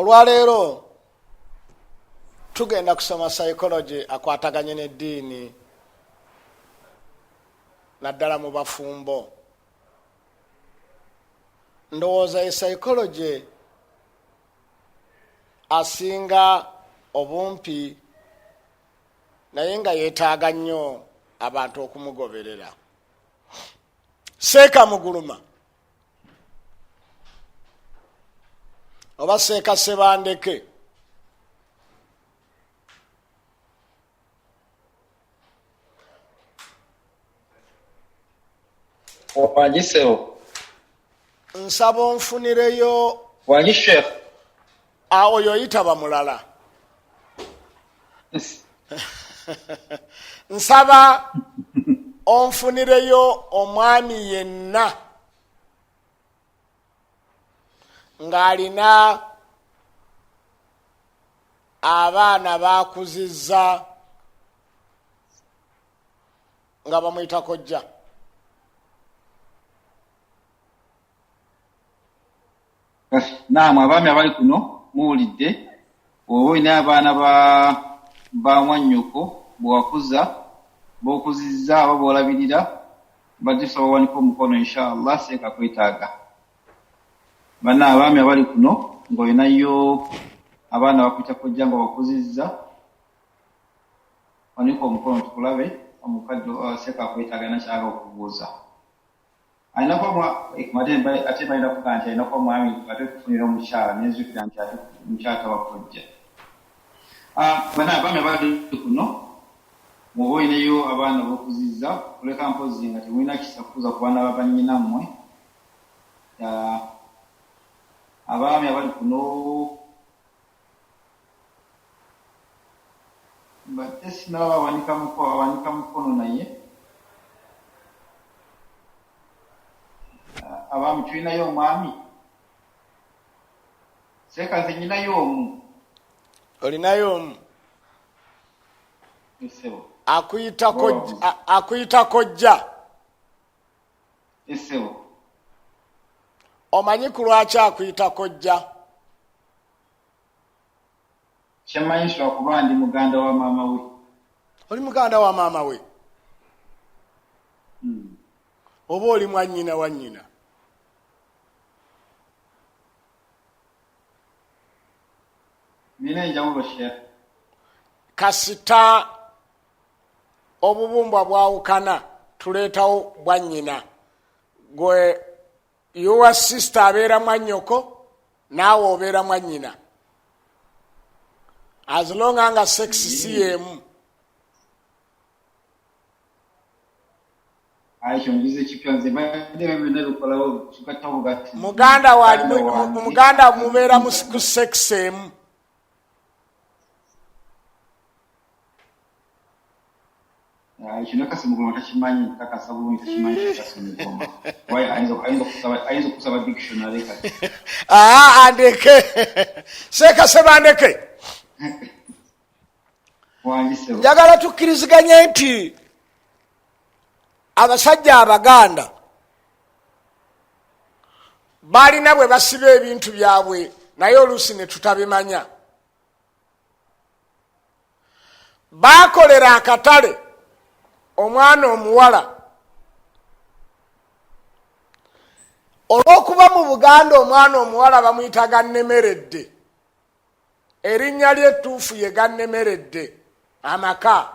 olwaleero tugenda kusoma psychology akwataganye n'eddiini naddala mu bafumbo. Ndowooza ye psychology asinga obumpi naye nga yeetaaga nnyo abantu okumugoberera. Seeka Muguluma oba Seeka Sebandeke Wanjisewo nsaba onfunireyo wanji Sheikh oyo yitaba mulala. Nsaba onfunireyo omwami yenna ng'alina abaana bakuzizza nga bamuyita kojja. Naam, abaami abali kuno muwulidde, oba olina abaana ba mwannyoko bwewakuza b'okuzizza aba b'olabirira bajjusa bawanika omukono inshallah Seeka kwetaaga. Banna abaami abali kuno ng'olinayo abaana bakuyita kojja nga bakuzizza wanika omukono tukulabe omukadde Seeka kwetaaga nakyaga okubuuza. Ate balina kuga nti alina omwami ate okufunira omukyala nezukira nti ate omukyala tabakojja. Bana abaami abali kuno muba olinayo abaana b'okuzizza kuleka mpozi nga temulina kisa kuza ku baana babannyinammwe. Abaami abali kuno bate sinaba awanika mukono naye abaami tulinayo omwami Seeka nze nyinayo omu. Olinayo omu Esebo akuyita kojja. Esebo Omanyi ku lwaki akuyita kojja? Kyemmanyi lwakuba ndi muganda wa maama we. Oli muganda wa maama we? Oba oli mwannyina wa nnyina? Nina enjawulo Sheikh. Kasita obubumbwa bwawukana tuleetawo bwannyina. Gwe your sister abeera mwannyoko naawe obeera mwannyina. As long as nga sex si yemu. Aisho ngize kipya nze bade bemene lukolawo tukatta bugatti. Muganda mubeera mu sex emu. Kino Kasimuguluma takimanyi takasa bulungi takimanyi Kasimuguluma. Why ayinza kusaba dictionary kati. Andeke. Seeka Sebandeke. Wanjisewo. Njagala tukkiriziganye nti abasajja Abaganda balina bwe basiba ebintu byabwe naye oluusi ne tutabimanya. Baakolera akatale omwana omuwala. Olw'okuba mu Buganda omwana omuwala bamuyita Gannemeredde. Erinnya ly'ettuufu ye Gannemeredde Amaka.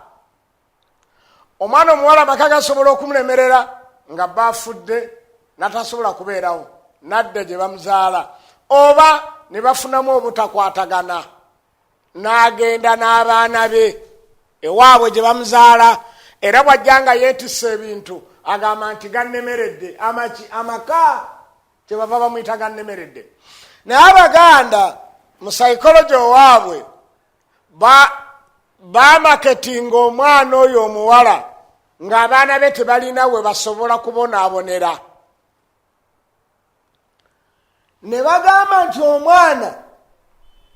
Omwana omuwala amaka gasobola okumulemerera nga baafudde natasobola kubeerawo nadde gye bamuzaala oba ne bafunamu obutakwatagana n'agenda n'abaana be ewaabwe gye bamuzaala era bw'ajja nga yeetisse ebintu agamba nti Gannemeredde amaka kye bava bamuyita Gannemeredde. Naye Abaganda mu psychology owaabwe bamaketinga omwana oyo omuwala ng'abaana be tebalina we basobola kubonaabonera. Ne bagamba nti omwana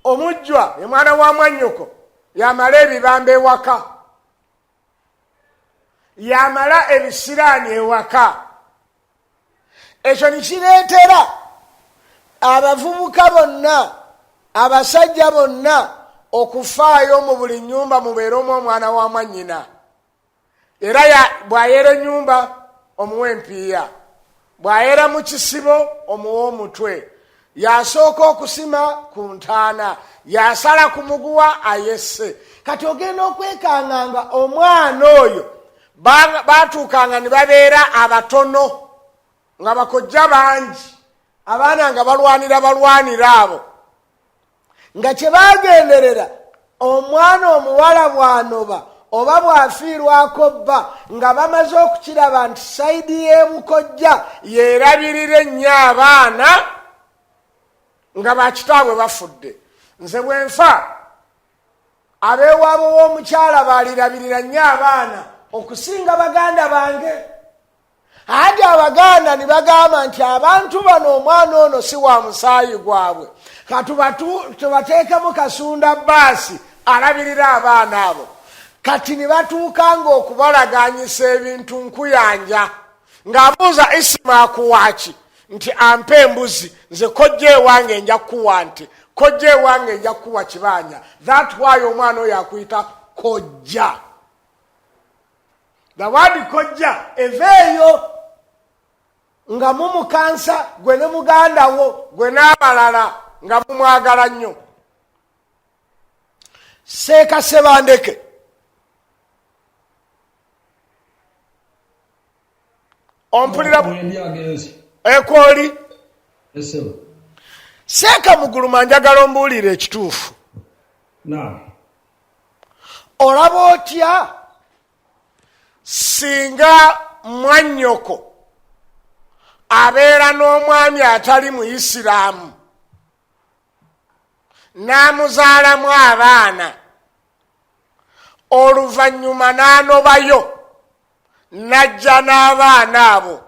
omujjwa ye mwana wa mwannyoko yamala ebibamba ewaka, yamala ebisiraani ewaka. Ekyo nikireetera abavubuka bonna abasajja bonna okufaayo mu buli nnyumba mubeere omu omwana wa mwannyina. Era bw'ayeera ennyumba omuwa empiiya, bw'ayeera mu kisibo omuwa omutwe, yasooka okusima ku ntaana, yasala ku muguwa ayesse. Kati ogenda okwekanganga omwana oyo batuukanga ne babeera abatono nga bakojja bangi, abaana nga balwanira abo, nga kye bagenderera omwana omuwala bw'anoba oba bw'afiirwako bba nga bamaze okukiraba nti sayidi y'ebukojja yeerabirira ennyo abaana nga bakitaabwe bafudde. Nze bwe nfa abeewaabo w'omukyala baalirabirira nnyo abaana okusinga baganda bange. Ate abaganda ne bagamba nti abantu bano omwana ono si wa musaayi gwabwe, tubateekemu kasunda baasi alabirira abaana abo. Kati ne batuukanga okubalaganyisa ebintu nkuyanja, ng'abuuza Isima akuwaaki nti ampe embuzi, nze kojja ewange nja kuwa nti kojja ewange nja kuwa kibanja. That why omwana oyo akuyita kojja. The word kojja eveeyo nga mumukansa gwe ne muganda wo gwe n'abalala nga mumwagala nnyo. Seeka Sebandeke ompulira ekoli Seeka Muguluma, njagala ombuulire ekituufu. Olaba otya singa mwannyoko abeera n'omwami atali Muyisiraamu n'amuzaalamu abaana, oluvannyuma n'anobayo n'ajja n'abaana abo,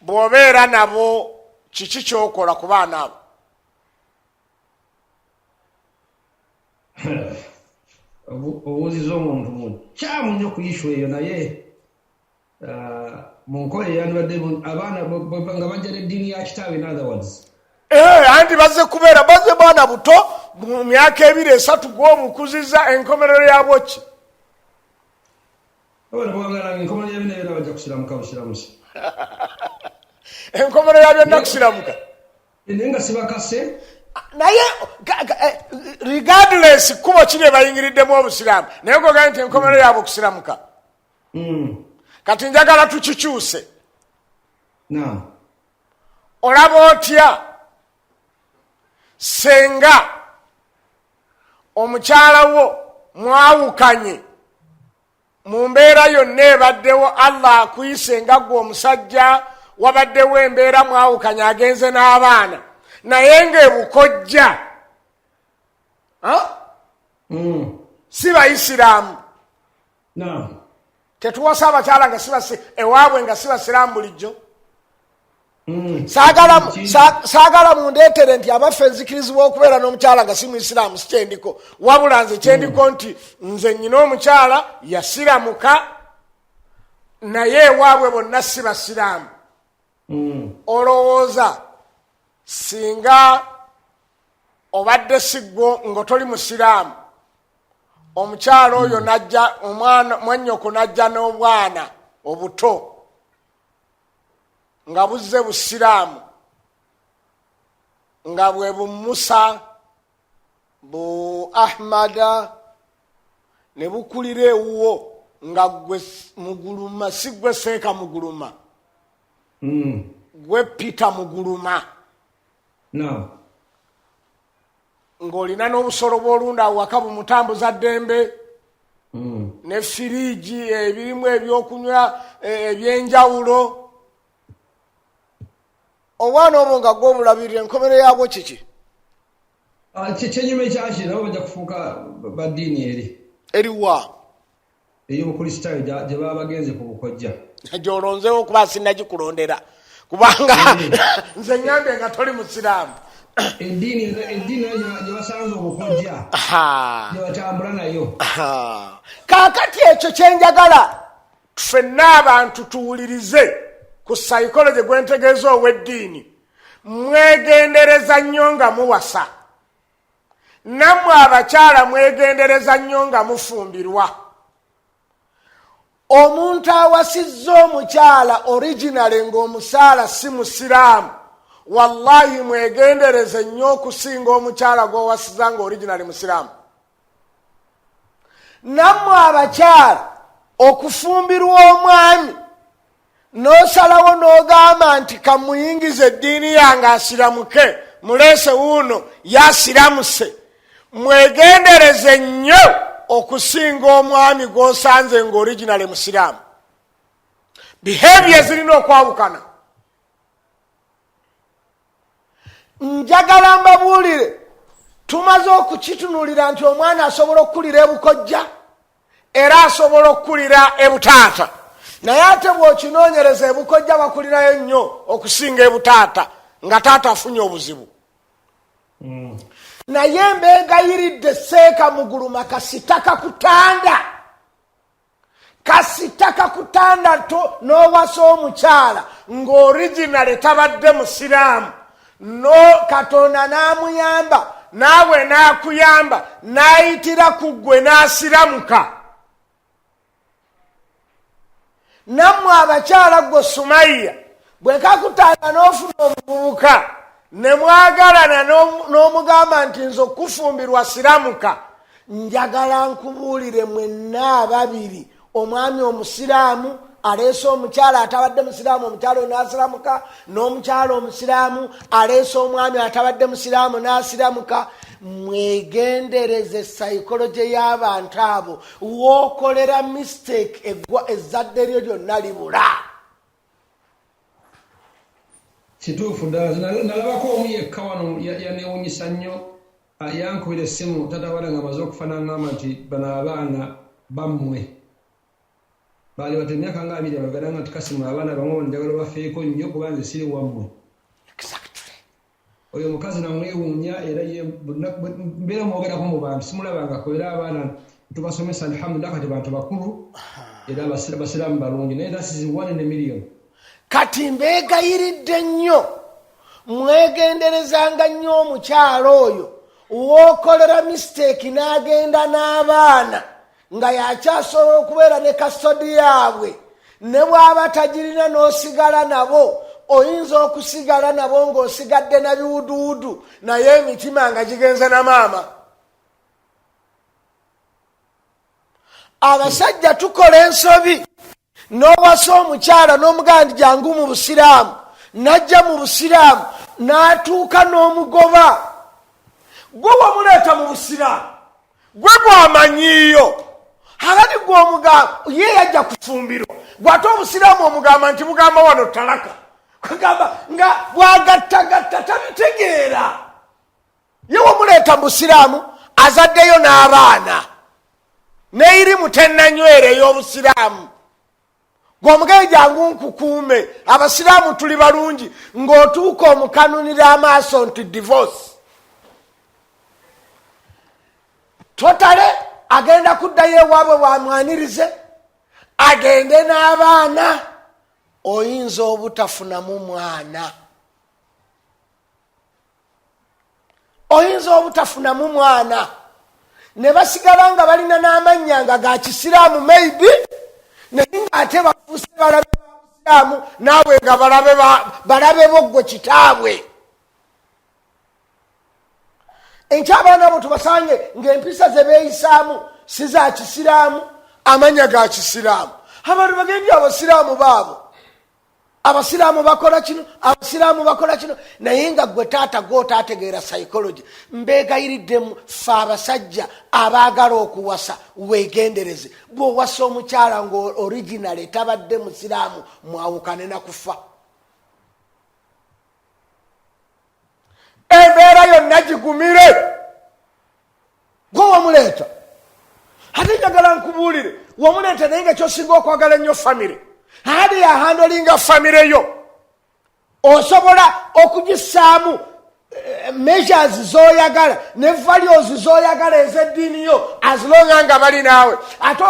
bw'obeera nabo kiki ky'okola ku baana abo? Obuuziza omuntu mukyamu nnyo ku ishu eyo, naye mu nkola eyandibadde abaana nga bajja n'eddiini ya kitaawe. In other words, anti bazze bwana buto mu myaka 2-3 gw'obukuziza enkomerero yabwo ki? enkomerero yabyo nayo bajja kusiramuka busiramusa. Enkomerero yabyo nakusiramuka naye nga sibakase, naye regardless kubo kiri bayingiriddemu obusiraamu, naye gogaa nti enkomerero yabwe okusiramuka. Kati njagala tukikyuse. Olaba otya senga omukyala wo mwawukanye mu mbeera yonna ebaddewo, Allah akuyise nga gwe omusajja wabaddewo embeera mwawukanye agenze n'abaana, naye ng'ebukojja si Bayisiraamu. Tetuwasa abakyala nga ewaabwe nga si Basiraamu bulijjo. Saagala mundeetere nti abaffe nzikirizibwa okubeera n'omukyala nga si Muisiraamu, si kyendiko. Wabula nze kyendiko nti nze nnyina omukyala yasiramuka naye ewaabwe bonna si Basiraamu. Olowooza singa obadde sigwo ng'otoli Musiraamu, omukyala oyo najja, mwannyoko najja n'obwana obuto nga buzze Busiraamu, nga bwe bu Musa bu Ahmada, ne bukulira ewuwo nga gwe Muguluma, si gwe Seeka Muguluma, gwe Peter Muguluma, ng'olina n'obusolo bw'olunda awaka bumutambuza ddembe, ne firiigi ebirimu ebyokunywa ebyenjawulo. Obwana obwo nga gw'obulabirira enkomero yabwo kiki? Kyenyuma ekyaki nabo bajja kufuuka baddiini eriwa ey'obukristaayo gye baba bagenze ku bukojja. Gy'olonzeewo okuba sinnagikulondera kubanga nze nyambye nga toli Musiraamu. Eddiini gye basanze obukojja gye batambula nayo. Kaakati ekyo kyenjagala ffenna abantu tuwulirize ku psychology gwentegeeza ow'eddiini, mwegendereza nnyo nga muwasa. nammwe abakyala mwegendereza nnyo nga mufumbirwa. Omuntu awasizza omukyala originale ng'omusaala si musiraamu, wallahi mwegendereze nnyo okusinga omukyala gw'owasiza nga originale musiraamu. Nammwe abakyala okufumbirwa omwami n'osalawo n'ogamba nti kamuyingize eddiini yange asiramuke, muleese wuuno yasiramuse, mwegendereze nnyo okusinga omwami gw'osanze nga originale musiraamu. Behavior zirina okwawukana. Njagala mbabuulire, tumaze okukitunulira nti omwana asobola okukulira ebukojja era asobola okukulira ebutaata, naye ate bw'okinoonyereza ebukojja bakulirayo nnyo okusinga ebutaata nga taata afunye obuzibu. Naye mbeegayiridde seeka muguluma kasitaka kutanda, kasitaka kutanda n'owasa omukyala ng'originale tabadde musiraamu, no Katonda n'amuyamba naawe n'akuyamba n'ayitira ku ggwe n'asiramuka. Nammwe abakyala gwe Sumayya bwe kakutanda n'ofuna omuvubuka ne mwagalana n'omugamba nti nze okufumbirwa siramuka, njagala nkubuulire mwenna ababiri, omwami omusiraamu aleese omukyala atabadde musiraamu, omukyala oyo n'asiramuka, n'omukyala omusiraamu aleese omwami atabadde musiraamu n'asiramuka, mwegendereze psychology y'abantu abo. Wookolera mistake ezzadde lyo lyonna libula. Kituufu ddala. Nalabako omu yekka wano yaneewunyisa nnyo, yankubira essimu tatawala nga amaze okufaana ngamba nti bano abaana bammwe baali bata emyaka nga 2 abagala nga tikasimu abaana bamwe njagala bafeeko nnyo kuba nze siri wammwe. Oyo mukazi namwewuunya era mbeera mwogerako mu bantu simulabangako, era abaana tubasomesa alhamdulillah kati bantu bakulu era basiraamu balungi, naye that is 1 in a million. Kati mbeegayiridde nnyo mwegenderezanga nnyo omukyala oyo wookolera mistake n'agenda n'abaana nga yakyasobola okubeera ne kasodi yaabwe, ne bw'aba tagirina n'osigala nabo, oyinza okusigala nabo ng'osigadde na biwuduwudu naye emitima nga gigenze na maama. Abasajja tukola ensobi, n'owasa omukyala n'omugandi jangu mu busiraamu, najja mu busiraamu n'atuuka n'omugoba, gwe wamuleeta mu busiraamu gwe gwamanyiiyo, alali gwe omugamba ye yajja kufumbirwa, gwate obusiraamu omugamba nti mugamba wano talaka, kugamba nga bwagattagatta tabitegeera. Ye wamuleeta mu busiraamu azaddeyo n'abaana neiri mutennanywera ey'obusiraamu, gw'omugee jangu nkukuume, abasiraamu tuli balungi, ng'otuuka omukanunira amaaso nti divorce. Totale agenda kuddayo ewaabwe wamwanirize, agende n'abaana, oyinza obutafunamu mwana, oyinza obutafunamu mwana, ne basigala nga balina n'amannya nga ga kisiraamu maybe, naye ng'ate bafuuse balabe ba busiraamu naawe nga balabe bo ggwe kitaabwe. Enkyabaana abo tubasange ng'empisa ze beeyisaamu si za kisiraamu, amannya ga kisiraamu. Abantu bagendye abasiraamu baabo, abasiraamu bakola kino, abasiraamu bakola kino, naye nga gwe taata gw'otaategeera psychology. Mbeegayiriddemu ffe abasajja abaagala okuwasa weegendereze. Bw'owasa omukyala ng'originale tabadde musiraamu, mwawukane na kufa. Embeera yonna gigumire, gwe wamuleeta. Ate njagala nkubuulire, wamuleeta naye nga kyosinga okwagala nnyo famire, ate yahandolinga famire yo, osobola okugisaamu measures z'oyagala ne values z'oyagala ez'eddiini yo as long nga bali naawe. Ate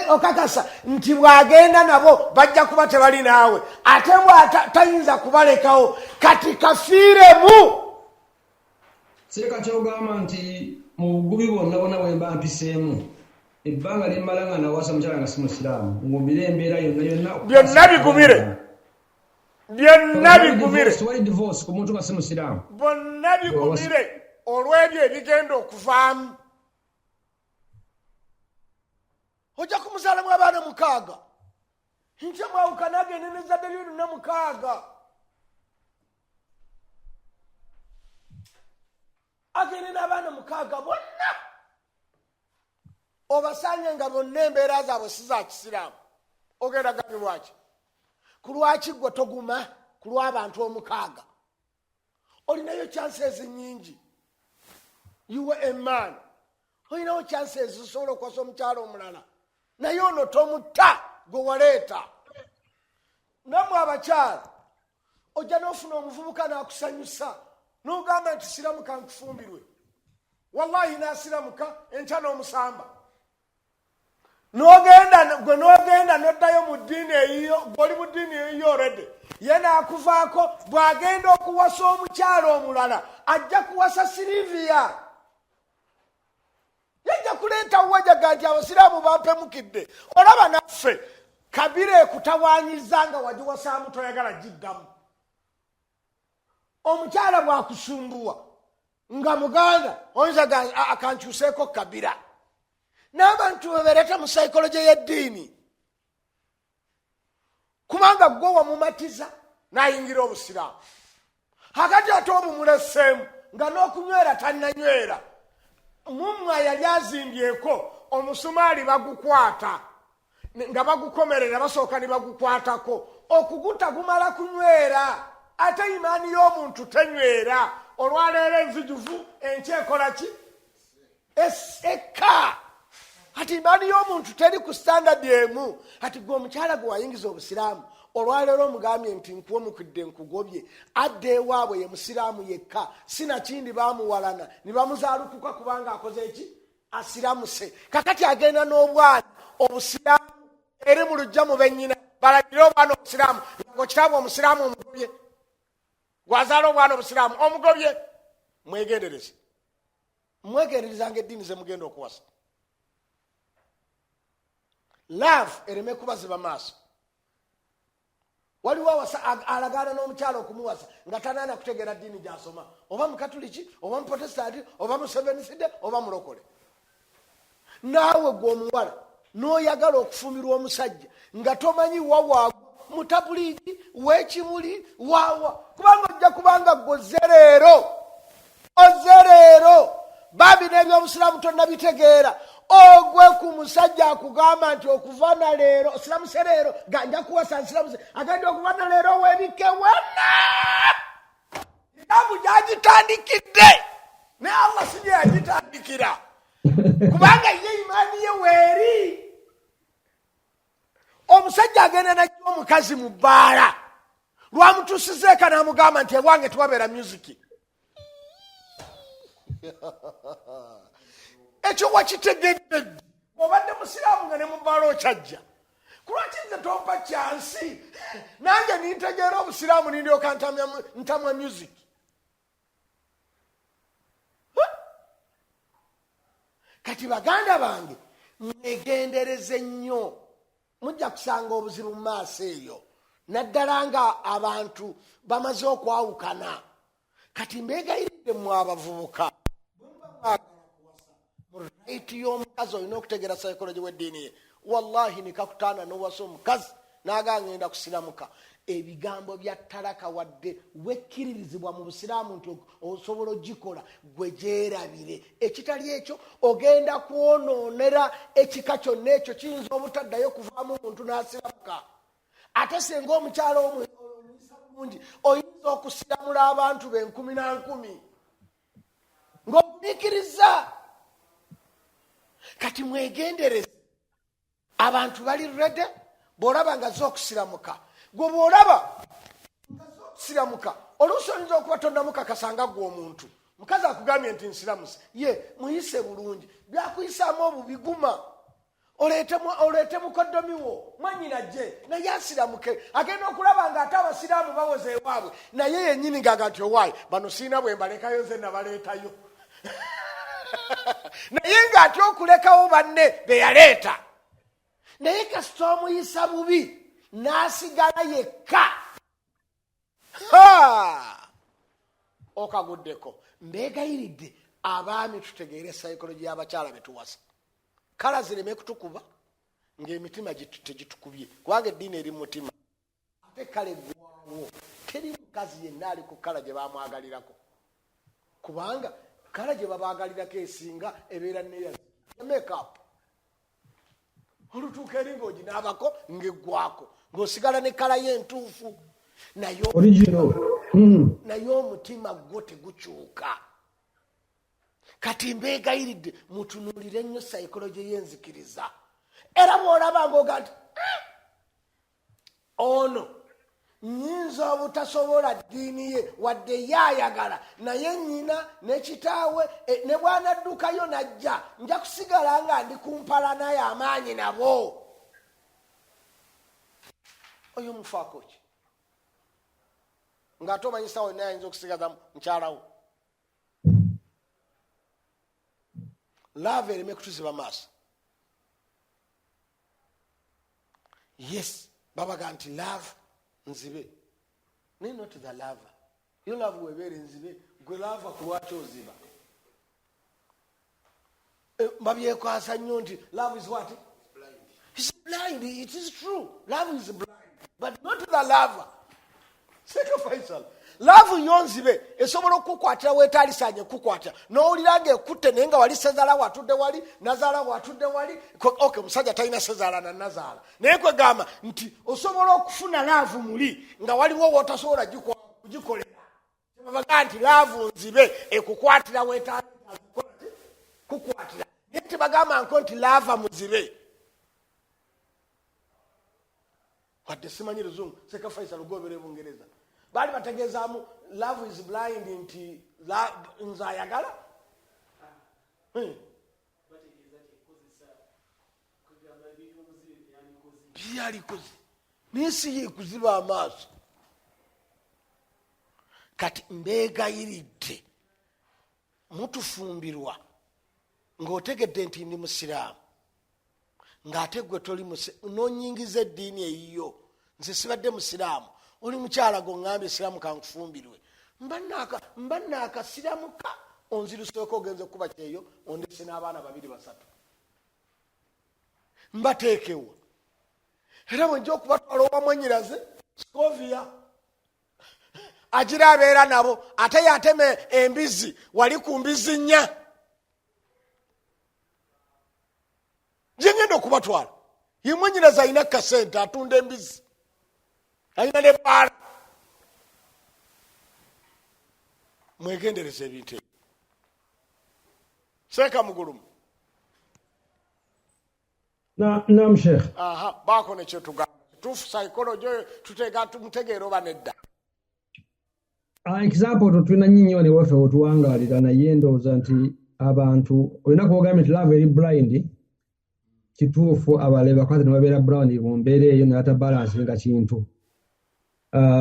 okakasa nti bw'agenda nabo bajja kuba tebali naawe, ate bw'atayinza kubalekawo, kati kafiiremu. Ssekkadde ogamba nti mu bugubi bwonna bwonna bwe mba mpiseemu ebbanga lyemmala nga nawasa mukyala nga si musiraamu ngumbire embeera yonna byonna bigumire wali divorce ku muntu nga si musiraamu bonna bigumire olw'ebyo ebigenda okuvaamu. Ojja kumuzaalamu abaana 6 ntya mwawukana agende n'ezzadde lyo lyonna 6 agende n'abaana 6 bonna obasange nga bonna embeera zaabwe si za kisiraamu. Ogenda gabirwaki ku lwaki gwe toguma ku lw'abantu 6? Olinayo chances nyingi. You were a man. Olinayo chances zisobola okukwasa omukyalo omulala naye ono tomutta gwe waleeta. Nammwe abakyala ojja n'ofuna omuvubuka n'akusanyusa n'ogamba nti siramuka nkufumbirwe. Wallahi n'asiramuka enkya n'omusamba. N'ogenda n'oddayo mu ddiini eyiyo, gw'oli mu ddiini eyiyo already. Ye n'akuvaako bw'agenda okuwasa omukyalo omulala ajja kuwasa Sylvia. Yajja kuleeta wajaga nti abasiraamu bampemukidde. Olaba naffe Kabira ekutawaanyiza nga wagiwasaamu toyagala giddamu. Omukyala bw'akusumbuwa nga muganda oyinza akankyuseeko Kabira. N'abantu bebeereta mu psychology y'eddiini kubanga gwe wamumatiza n'ayingira obusiraamu. Hakati ate obumuleseemu nga n'okunywera tannanywera. Mummwe yali azimbyeko omusumaali bagukwata nga bagukomerera basooka ne bagukwatako okuguta gumala kunywera. Ate imaani y'omuntu tenywera. Olwaleero enzijuvu enkyekola ki? Eka. Ati imaani y'omuntu teri ku standard emu. Ati gwe omukyala gwe wayingiza obusiraamu olwaleero omugambye nti nkuwemukidde nkugobye adda ewaabwe ye musiraamu yekka sinakindi baamuwalana ne bamuzaalukuka kubanga akoze eki? Asiramuse. Kakati agenda n'obwana obusiraamu eri mu lujja mu bennyina balagire obwana obusiraamu ngo kitaabwe omusiraamu omugobye gwazaala obwana obusiraamu omugobye. Mwegendereze mwegenderezanga eddiini ze mugenda okuwasa. Love ereme kubaziba maaso. Waliwo awasa alagaana n'omukyalo okumuwasa nga tanaana kutegeera ddiini gy'asoma, oba mukatuliki oba muprotestanti oba museveniside oba mulokole. Naawe gwe omuwala n'oyagala okufumirwa omusajja nga tomanyi wawaagwa mutabuliigi w'ekimuli waawa kubanga ojja kubanga gwe ozereero baabi n'ebyobusiraamu tonnabitegeera. Ogwe ku musajja akugamba nti okuva na leero siramuse leero ganja kuwasa nsiramuse agenda okuva na leero weebike wonna itabu gyagitandikidde ne Allah si gye yagitandikira kubanga ye imaani ye weeri. Omusajja agenda najja omukazi mu bbaala lwamutuusizeeka n'amugamba nti ewange tewabeera musiki. Ekyo wakitegedde obadde musiraamu nga ne mu bbaala okyajja. Kulwaki nze tompa kyansi nange nintegeera obusiraamu nindyoka ntamwa music? Kati baganda bange mwegendereze nnyo mujja kusanga obuzibu mu maaso eyo naddala nga abantu bamaze okwawukana. Kati mbeegayiridde mmwe abavubuka raiti y'omukazi olina okutegeera psychology w'eddiini ye. Wallahi nikakutaana n'owasa omukazi n'aga ngenda kusiramuka. Ebigambo bya talaka wadde wekkiririzibwa mu busiraamu nti osobola ogikola gwe gyerabire. Ekitali ekyo ogenda kwonoonera ekika kyonna ekyo kiyinza obutaddayo kuvaamu omuntu n'asiramuka. Ate singa omukyalo omuyisa bulungi oyinza okusiramula abantu be 10 na 10 ng'ogumiikiriza. Kati mwegendereze abantu bali ready. Bw'olaba nga z'okusiramuka gwe bw'olaba nga z'okusiramuka oluusi oyinza okuba tonnamukakasanga gwe omuntu mukazi akugambye nti nsiramuse ye muyise bulungi byakuyisaamu obubiguma oleete mukoddomi wo mwanyina gye naye asiramuke agenda okulaba nga ate abasiraamu bawoza ewaabwe naye yennyini ngaga nti owaayi bano siina bwe mbalekayo nze nabaleetayo naye ng'ate okulekawo banne be yaleeta naye kasita omuyisa bubi n'asigala yekka okaguddeko. Mbeegayiridde abaami tutegeere sayikologi y'abakyala betuwasa kala zireme kutukuba ng'emitima tegitukubye kubanga eddiini eri mutima ate kale gwaawo teri mukazi yenna ali ku kala gye bamwagalirako kubanga kala gye babaagalirako esinga ebeera neya makeup olutuuka eri ng'oginaabako ng'eggwako ng'osigala ne kala y'entuufu naye omutima gwo tegukyuka. Kati mbeegayiridde mutunuulire nnyo sayikologi y'enzikiriza era bw'olaba ng'oga nti ono nnyinza obutasobola ddiini ye wadde yaayagala naye nnyina ne kitaawe ne bw'anaddukayo najja nja kusigala nga ndi kumpala naye amaanyi nabo. Oyo mufaako ki ng'ate omanyisa wonna ayinza okusigaza mukyalawo. Love ereme kutuziba maaso. Yes, babaga nti love nzibe. Naye not the lover. Yo love webeere nzibe, gwe lava ku lwaki oziba. Babyekwasa nnyo nti love is what? Blind. It's blind. It is true. Love is blind. But not the lover. Sacrifice. Love yonzibe esobola okukwatira weetalisanye kukwatira n'owulira ng'ekutte naye nga wali sezaala watudde wali nazaala watudde wali okay musajja talina sezaala na nazaala naye kwegamba nti osobola okufuna laavu muli nga waliwo wootasobola kugikolera kyebabaga nti laavu nzibe ekukwatira weetalisanye kukwatira naye tebagamba nko nti laava muzibe wadde simanyi Luzungu Sekafaisa lugobere Bungereza bali bategezaamu love is blind nti nzayagala byalikoze n'ensi yekuziba amaaso. Kati mbeegayiridde mutufumbirwa ng'otegedde nti ndi musiraamu ng'ate gwe toli n'onyingiza eddiini eyiyo nze sibadde musiraamu oli mukyala gongambye siramu kankufumbirwe mba naakasiramuka onziruseeko ogenze kuba kyeyo ondese n'abaana 2-3 mbateekewo era bwenja okubatwala owamwenyiraze Scovia agira abeera nabo ate yateme embizi wali ku mbizi 4 gye ngenda okubatwala ye mwenyiraze alina kasente atunda embizi alina ne baala. Mwegendereza ebintu Seeka Mugulumu. Naam Sheikh. Baako nekyo tugamba tufu psychology tutega tumutegeera oba nedda. Example tulina nnyo ne waffe otuwangaalira naye ndowooza nti abantu olina kuogambye nti love eri blind kituufu abalabe bakwate ne babeera blind mu mbeera eyo ne batabalance nga kintu.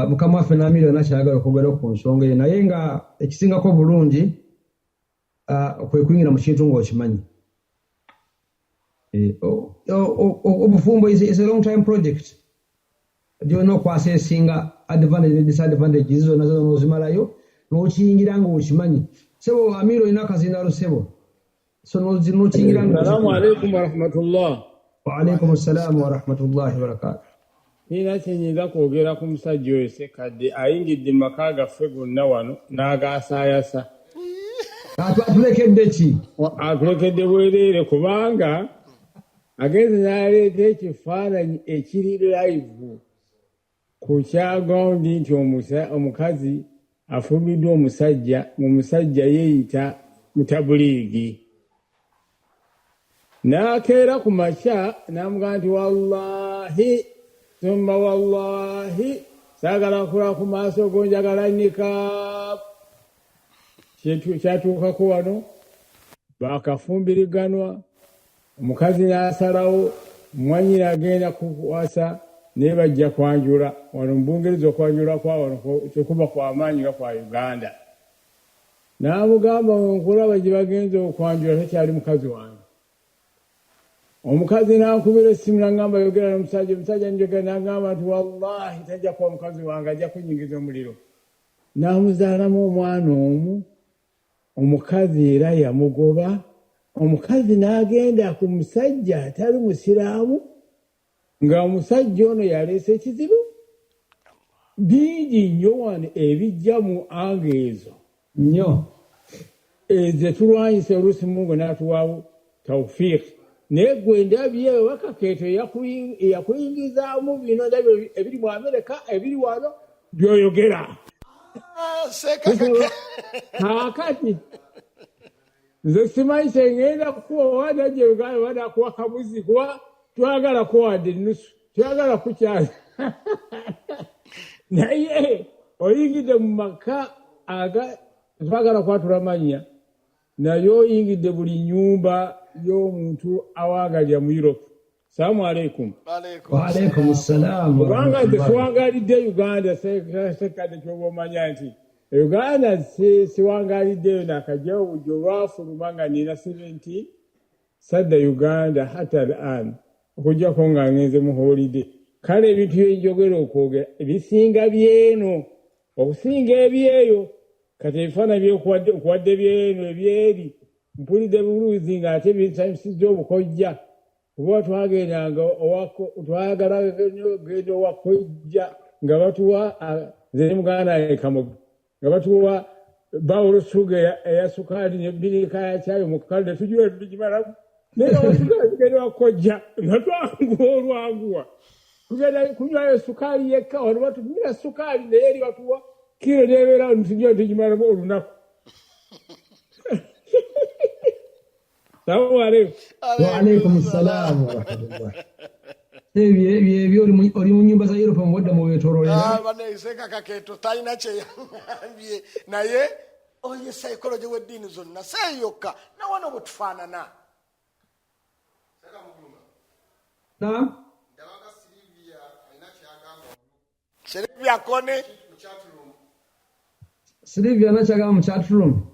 Mukama waffe n'amira nakyagala okwogera ku nsonga eyo naye nga ekisingako bulungi kwe kuyingira mu kintu ng'okimanyi. Obufumbo is a long time project. Gyolina okwasa esinga advantage ne disadvantage zonna n'ozimalayo n'okiyingira ng'okimanyi. Sebo amira olina akazindaalo sebo so n'okiyingira Assalamu alaikum wa rahmatullah. Wa alaikum assalamu wa rahmatullahi wa barakatuh. Nina kyenyinza kwogera ku musajja oyo Ssekkadde ayingidde mu maka gaffe gonna wano n'agaasaayasa. Atulekedde ki? Atulekedde bwereere kubanga agenze n'aleeta ekifaananyi ekiri live ku kyagawundi nti omukazi afumbiddwa omusajja yeeyita mutabuliigi. N'akeera ku makya n'amugamba nti wallahi summa wallahi saagala kula ku maaso go njagala nikaabu. Kyatuukako wano baakafumbiriganwa omukazi n'asalawo mwannyina agenda kuwasa naye bajja kwanjula wano mubungereza okwanjula kwa wano tekuba kwamaanyi nga kwa Uganda. N'amugamba nkulaba gye bagenze okwanjula takyali mukazi wange. Omukazi n'ankubira essimu n'aŋŋamba yogera n'omusajja, omusajja njogera n'aŋŋamba nti wallahi tajja kuba mukazi wange, ajja kunyingiza omuliro. N'amuzaalamu omwana omu, omukazi era yamugoba. Omukazi n'agenda ku musajja atali musiraamu, nga omusajja ono yaleese ekizibu bingi nnyo wano ebijja mu anga ezo nnyo ezo tulwanyisa oluusi Mungu n'atuwaawo tawfiiki. Naye gwe ndabye wakakeeto eyakuyingizaamu bino ndabye ebiri mu Amerika ebiri wano by'oyogera. Kaakati nze simanyi kyengenda kukuwa najje Uganda wada kuwa kabuzi kuba twagala kuwadde ennusu twagala kukyala. Naye oyingidde mu maka twagala kwatula mannya naye oyingidde buli nnyumba y'omuntu awagalya mu Europe. Salaamu alaikum. Wa alaikum salaam. Kubanga nze siwangalidde Uganda Ssekkadde kyoba omanya nti Uganda siwangaliddeyo nakajjawo bujja olwafuluma nga nina 70 sadda Uganda hata al-an okujjako nga ngenze mu holiday. Kale ebintu byenjogera okwogera ebisinga byeno okusinga ebyeyo kati ebifaananyi byokuwadde byeno ebyeri mpulidde buluuzi ng'ate binsanyusizza obukojja kuba twagendanga twagala genda owakojja nga batuwa nze ne muganda ekamogo nga batuwa bawolo suga eya sukaali nebirika ya caayi mukukale netugiwa tugimalamu naye wasuga tugenda wakojja nga twanguwa olwanguwa tugenda kunywayo sukaali yekka wano batugira sukaali naye eri batuwa kiro nebeerawo netugiwa tugimalamu olunaku. Salaamu alaikum. Wa alaikum salaam wa rahmatullah. Ebyo oli mu nnyumba za Europe muwadde mu beetoololera. Baneeseka kakeeto talina kyeyambye naye oye psychology w'eddiini zonna seeyokka nawano bwe tufaanana. Silivia Kone Silivia nakyagamba mu chat room.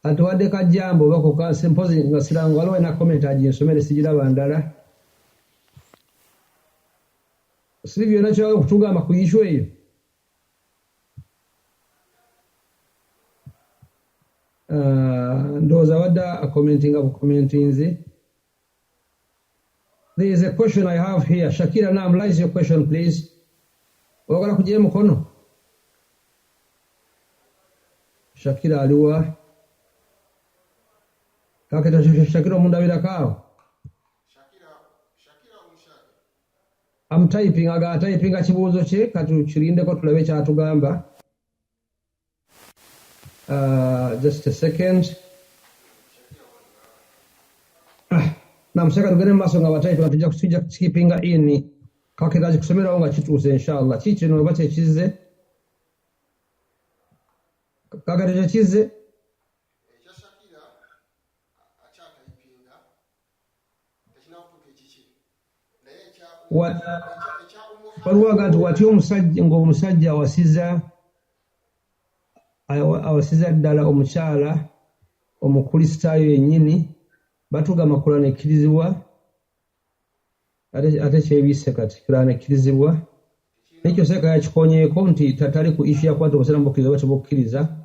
Atuwadde kajjambo bako ka symposium nga sirangu waliwo na comment aginsomere sigiraba ndala. Silivia nakyo okutugamba ku issue eyo. Ndowooza wadda commentinga bu commentinzi. There is a question I have here. Shakira, now raise your question please. Wagala kujia mukono. Shakira aliwa. Kaketa Shakira mundabira kao. Shakira umushaka. I'm typing kibuuzo kye katukirindeko tulabe kyatugamba. Just a second. Namusaka tugende maaso nga bataipi tujja kukipinga ini. Kaketa kusomerawo nga kituuse inshallah. Kikino oba kyekize. Kaketa kyekize. Waliwo nti wati omusajja ng'omusajja awasiza ddala omukyala omukristaayo yennyini batugamba Kurani ekkirizibwa ate kyebise kati Kurani ekkirizibwa nekyo Seeka yakikonyeeko nti tatali ku ishu yakwata obusiramu bukkiriza bwe tebukkiriza.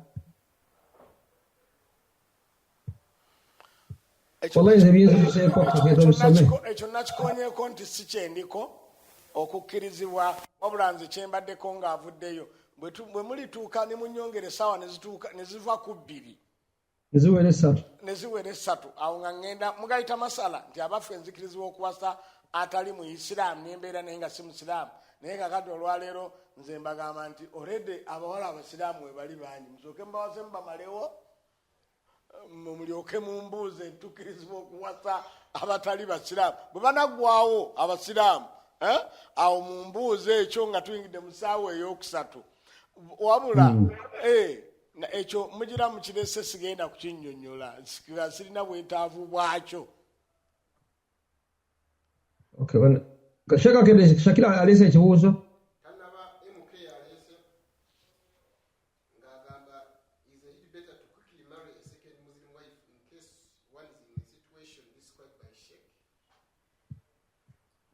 Wallahi nze biyinziseeko kakeeto bisome. Ekyo nakikonyeeko nti si kyendiko okukkirizibwa wabula nze kyembaddeko ng'avuddeyo bwe mulituuka ne munyongere essaawa ne ziva ku 2 neziwera 3 awo nga ŋŋenda mugayita masala nti abaffe enzikirizibwa okuwasa atali mu Isiraamu n'embeera naye nga si musiraamu naye kakati olwaleero nze mbagamba nti already abawala abasiraamu we bali bangi musooke mbawase mbamalewo mulyoke mumbuuze ntukkirizibwa okuwasa abatali basiraamu bwe banaggwawo abasiraamu awo mumbuuze ekyo nga tuyingidde mu ssaawa ey'okusatu wabula ekyo mugira mukirese sigenda kukinnyonnyola sirina bwetaavu bwakyo. Shakira alese ekibuuzo.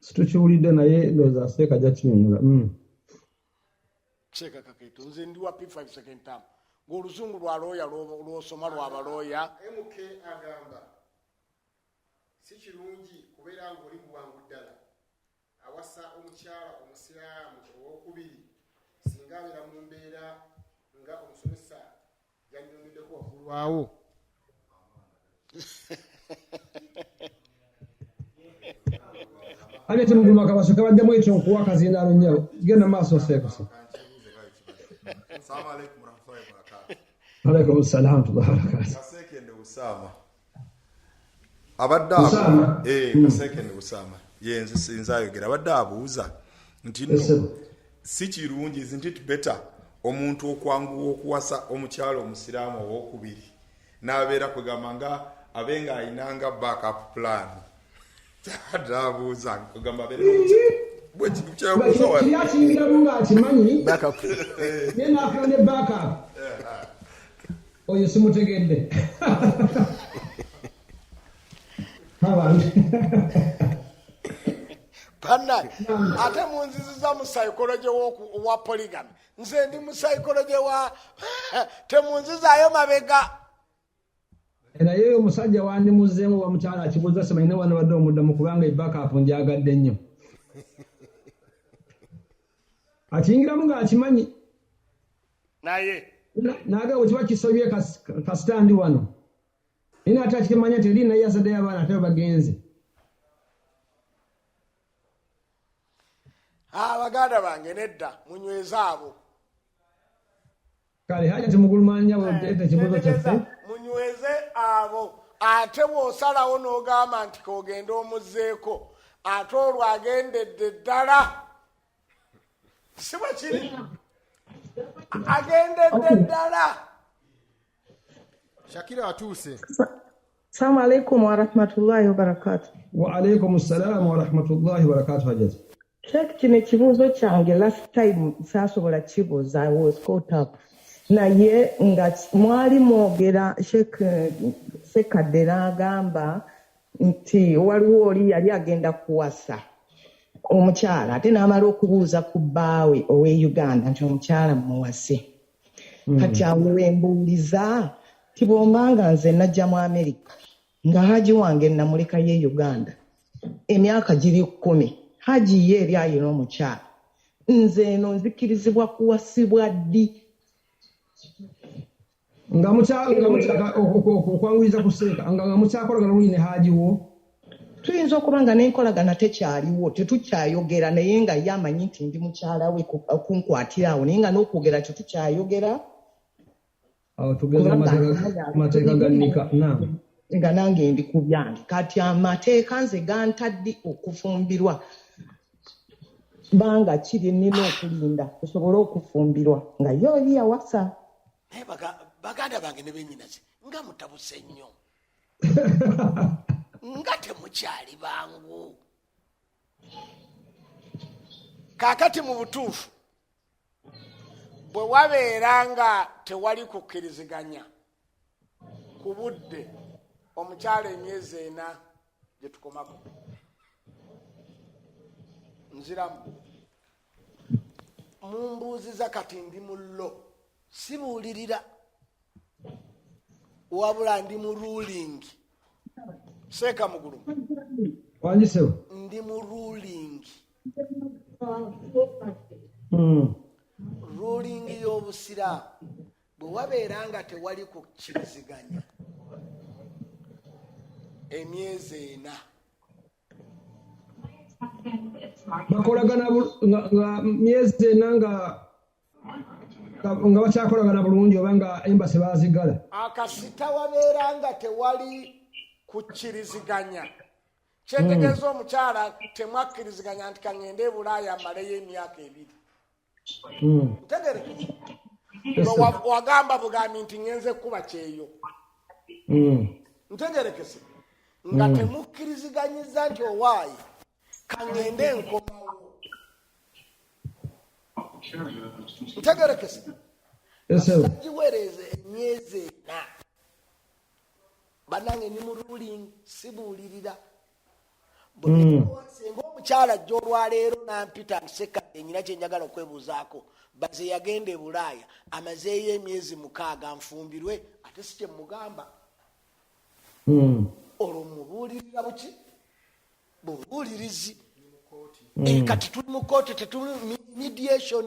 Situkiwulidde naye ndowooza Seeka ajja kinyonnyola. Seeka Kakeeto nze ndi wa P5 second term ng'oluzungu lwa looya lw'osoma lwa balooya. MK agamba si kirungi kubeera ng'oli muwangu ddala awasa omukyala omusiraamu owokubiri singa abeera mu mbeera nga omusomesa yannyongeddeko waggulwawo. Ale tumuguluma kabaso kabaddemu ekyo nkuwa akazindaalo nnyo genda maaso Seeka. Assalamu alaikum warahmatullahi wabarakatuh. Alaikum salaam warahmatullahi wabarakatuh. Kasekende Usama. Abadde abo Kasekende Usama. Yenze sinza ayogera abadde abuuza nti no si kirungi isn't it better omuntu okwanguwa okuwasa omukyalo omusiraamu owokubiri n'abeera kugamba nga abenga ayinanga backup plan. Abuuza kugamba abeere bwekintu kyabuuza wa kiyakiyingira nga akimanyi naye n'afuna ne backup oyo simutegedde abantu Panna ate munziziza mu psychology wa polygamy nze ndi mu psychology wa temunzizaayo mabega. Naye omusajja wandimuzeemu wa mukyala akibuuza simanyi ne wano badde omuddamu kubanga backup njagadde nnyo. Akiyingiramu ng'akimanyi naye naga wekiba kisobye kasitandi wano naye ate akimanya nti eri naye yazaddeyo abaana ate bagenze. Baganda bange nedda munyweze abo kale haja timugulumanya bwete kibuuzo kyaffe munyweze abo ate bw'osalawo n'ogamba nti kogenda omuzzeeko ate olwo agendedde ddala si bwe kiri agendedde ddala. Shakira atuuse. Assalamu alaikum warahmatullahi wabarakatuh. Wa alaikum assalamu warahmatullahi wabarakatuh. Hajati Sheikh, kino ekibuuzo kyange last time saasobola kibuuza, I was caught up. Naye nga mwali mwogera Sheikh Ssekkadde n'agamba nti waliwo oli yali agenda kuwasa omukyala ate n'amala okubuuza ku bbaawe ow'e Uganda nti omukyala muwase. Kati awo wembuuliza ti bw'ombanga nze najja mu America nga haji wange namuleka ye Uganda emyaka giri 10 haji ye eri ayina omukyala nze eno nzikirizibwa kuwasibwa ddi nga mukyala okwanguliza ku Seeka nga mukyakolagana luli ne haji wo. Tuyinza okuba nga n'enkolagana tekyaliwo tetukyayogera naye nga ye amanyi nti ndi mukyala we okunkwatira awo naye nga n'okwogera tetukyayogera. Awo tugeza amateeka gannika nga nange ndi ku byange kati amateeka nze gantadde okufumbirwa banga kiri nina okulinda osobola okufumbirwa nga yo oli yawasa. Naye baganda bange ne bennyinaze nga mutabuse nnyo nga temukyali bangu. Kaakati mu butuufu bwe wabeera nga tewali kukkiriziganya ku budde omukyala emyezi 4 gye tukomako nziramu mumbuuziza kati ndi mullo sibuulirira wabula ndi mu ruling. Seeka Mugulumu wanjisewo ndi mu ruling ruling y'obusiraamu bwe wabeera nga tewali kukkiriziganya emyezi 4 bakolagana nga myezi 4 nga bakyakolagana bulungi oba nga embasi bazigala akasita wabeera nga tewali kukkiriziganya kyetegeeza omukyala temwakkiriziganya nti kaŋŋende e Bulaaya amaleyo emyaka 2 ntegerekeza wagamba bugambi nti ngenze kuba kyeyo ntegerekese nga temukkiriziganyiza nti owaayi kangende enkomawo ntegerekese giwereze emyezi ena banange ni mu ruling sibuulirira singa omukyala ajja olwaleero nampita Ssekkadde nyina kyenjagala okwebuuzaako baze yagenda e Bulaaya amazeeyo emyezi 6 nfumbirwe ate si kyemugamba olwo mubuulirira buki bubuulirizi kati tuli mu kooti tetuli mediation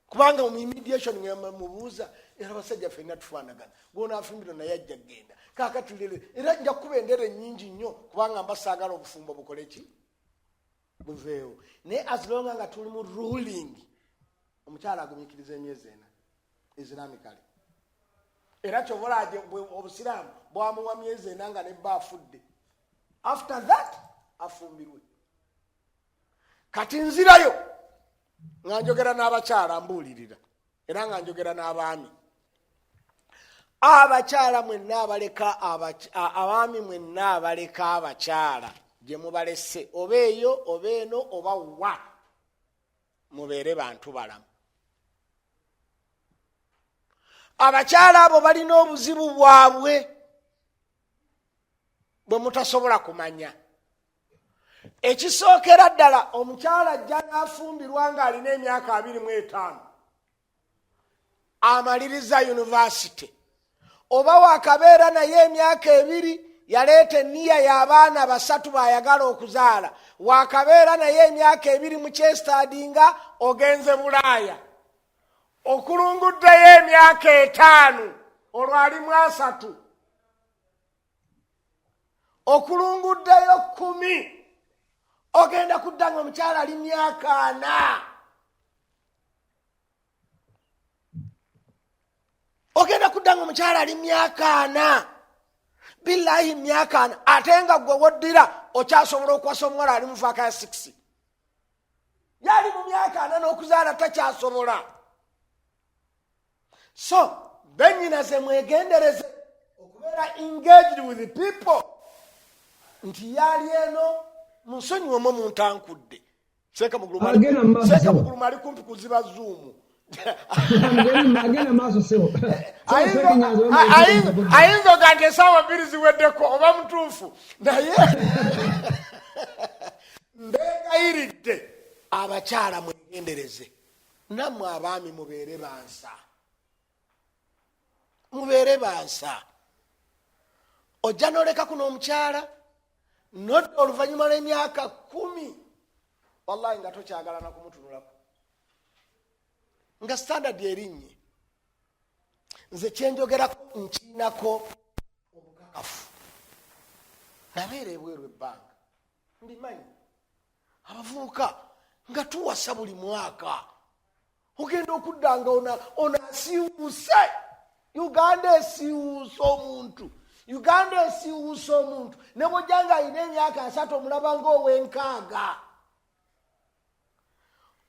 kubanga mu mediation mubuuza era abasajja ffenna tufaanagana gwonaafumbirwa naye ajja genda kaakati lero era nja kuba endere nnyingi nnyo kubanga mbasaagala obufumbo bukole ki buveewo naye as long nga tuli mu ruling omukyala agumiikiriza emyezi ena islamically era kyobolaje obusiraamu bwamuwa myezi ena nga nebba afudde after that afumbirwe kati nzirayo nga njogera n'abakyala mbuulirira era nga njogera n'abaami abakyala mwenna abaleka abaami mwenna abaleka abakyala gye mubalese oba eyo oba eno oba wa mubeere bantu balamu abakyala abo balina obuzibu bwabwe bwe mutasobola kumanya ekisookera ddala omukyala ajja n'afumbirwa ng'alina emyaka 25 amaliriza yunivasite oba wakabeera naye emyaka 2 yaleeta enniya y'abaana 3 bayagala okuzaala wakabeera naye emyaka 2 mu kyestadinga ogenze Bulaaya okulunguddeyo emyaka 5 olwo alimu 3 okulunguddeyo 10 ogenda kudda nga omukyala ali myaka 4 ogenda kudda nga omukyala ali myaka 4 billahi myaka 4 ate nga gwe woddira okyasobola okuwasa omuwala ali mu vaaka ya 6 yali mu myaka 4 n'okuzaala takyasobola so bennyinaze mwegendereze okubeera engaged with the people nti yali eno munsonyiwe mu omuntu ankudde Seeka Muguluma ali kumpi kuziba Zoom ayinza oga nti esaawa 2 ziweddeko oba mutuufu naye mbegayiridde abakyala mwegendereze nammwe abaami mubeere bansa ojja n'oleka kuno omukyala nodda oluvannyuma lw'emyaka 10 wallahi nga tokyagala na kumutunulako nga standard erinnya nze kyenjogerako nkiinako obukakafu nabeera ebweru ebbanga mbimanyi abavubuka nga tuwasa buli mwaka ogenda okudda nga ono asiiwuse Uganda esiiwuusa omuntu ne bw'ojja nga alina emyaka 3 omulaba ng'ow'enkaaga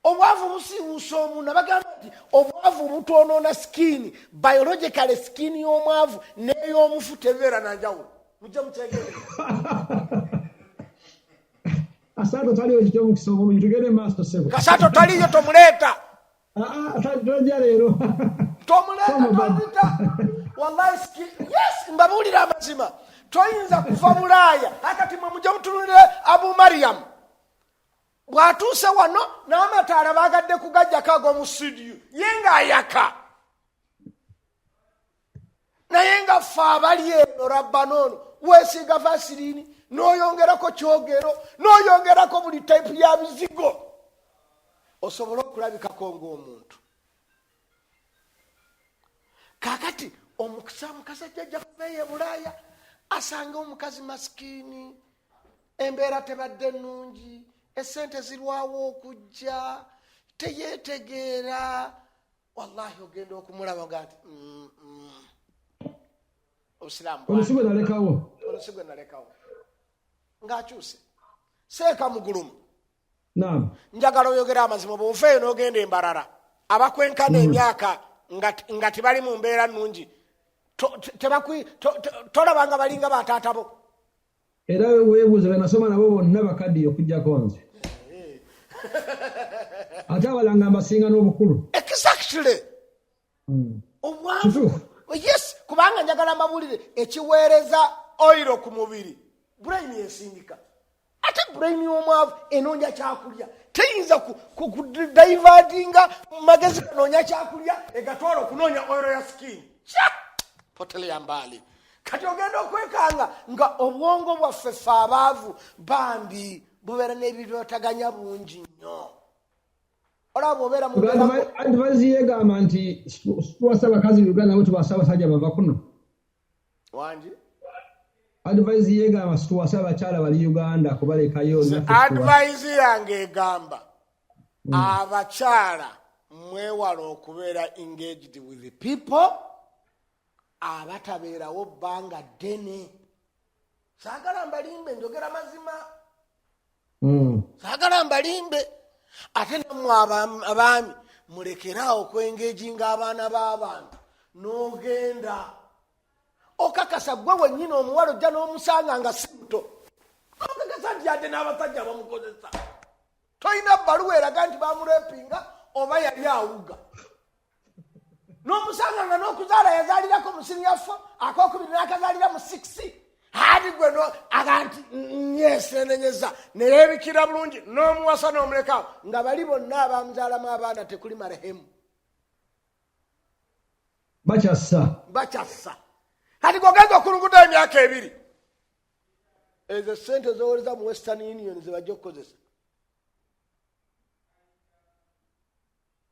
obwavu busiiwuusa omuntu abagamba nti obwavu butwonoona sikini biologically sikini y'omwavu n'ey'omufu tebeera nanjawulo mujja mukyegereza Kasato taliyo ekityo mukisomo tugende maaso sebo Kasato taliyo tomuleeta tojja leero tomuleeta wallahi yes mbabuulira amazima toyinza kuva Bulaaya akati mwe mujja mutunulire Abu Mariam bw'atuuse wano n'amataala baagadde kugajjako ag'omu studio ye ng'ayaka naye nga ffe abali eno rabbanoono weesiiga vasiriini n'oyongerako kyogero n'oyongerako buli type ya bizigo osobola okulabikako ng'omuntu kaakati omukazi ajja kubeeyo e Bulaaya asanga omukazi masikiini embeera tebadde nnungi esente zirwawo okujja teyeetegeera wallahi ogenda okumulaba nga nti olusigwe nalekawo ng'akyuse Seeka Muguluma njagala oyogera amazima bw'ofeeyo n'ogenda Embarara abakwenkana emyaka nga tebali mu mbeera nnungi tolabanga balinga bataata bo era weebuuza benasoma nabo bonna bakaddiyo okujjako nze ate abalanga mbasinga n'obukulu exactly obwangu yes kubanga njagala mbabuulire ekiweereza oiro ku mubiri brain esindika ate brain y'omwavu enoonya kyakulya teyinza kudivatinga magezi kanoonya kyakulya egatwala okunoonya oiro ya skin poteleya mbali kati ogenda okwekanga nga obwongo bwaffe ffe abaavu bambi bubeera n'ebibyotaganya bungi nnyo olaba obeera advise yegamba nti situwasa abakazi mu Uganda nabo tubaasa abasajja bava kuno wangi advise yegamba situwasa abakyala bali Uganda kubalekayo advise yange egamba abakyala mwewala okubeera engaged with the people abatabeerawo bbanga ddene saagala mbalimbe njogera mazima saagala mbalimbe ate nammwe abaami mulekeraawo okwengejinga abaana b'abantu n'ogenda okakasa gwe wennyini omuwala ojja n'omusanga nga si muto okakasa nti ate n'abasajja bamukozesa tolina bbaluwa eraga nti bamurepinga oba yali awuga n'omusanga nga n'okuzaala yazaalirako mu sinyafu akokubiri n'akazaalira mu 6 ati gwe aganti nyesenenyeza neyeebikira bulungi n'omuwasa n'omulekaawo nga bali bonna abamuzaalamu abaana tekuli marehemu bakyassa kati gogenza okulunguta emyaka 2 ezo sente zowoleza mu Western Union zebajja okukozesa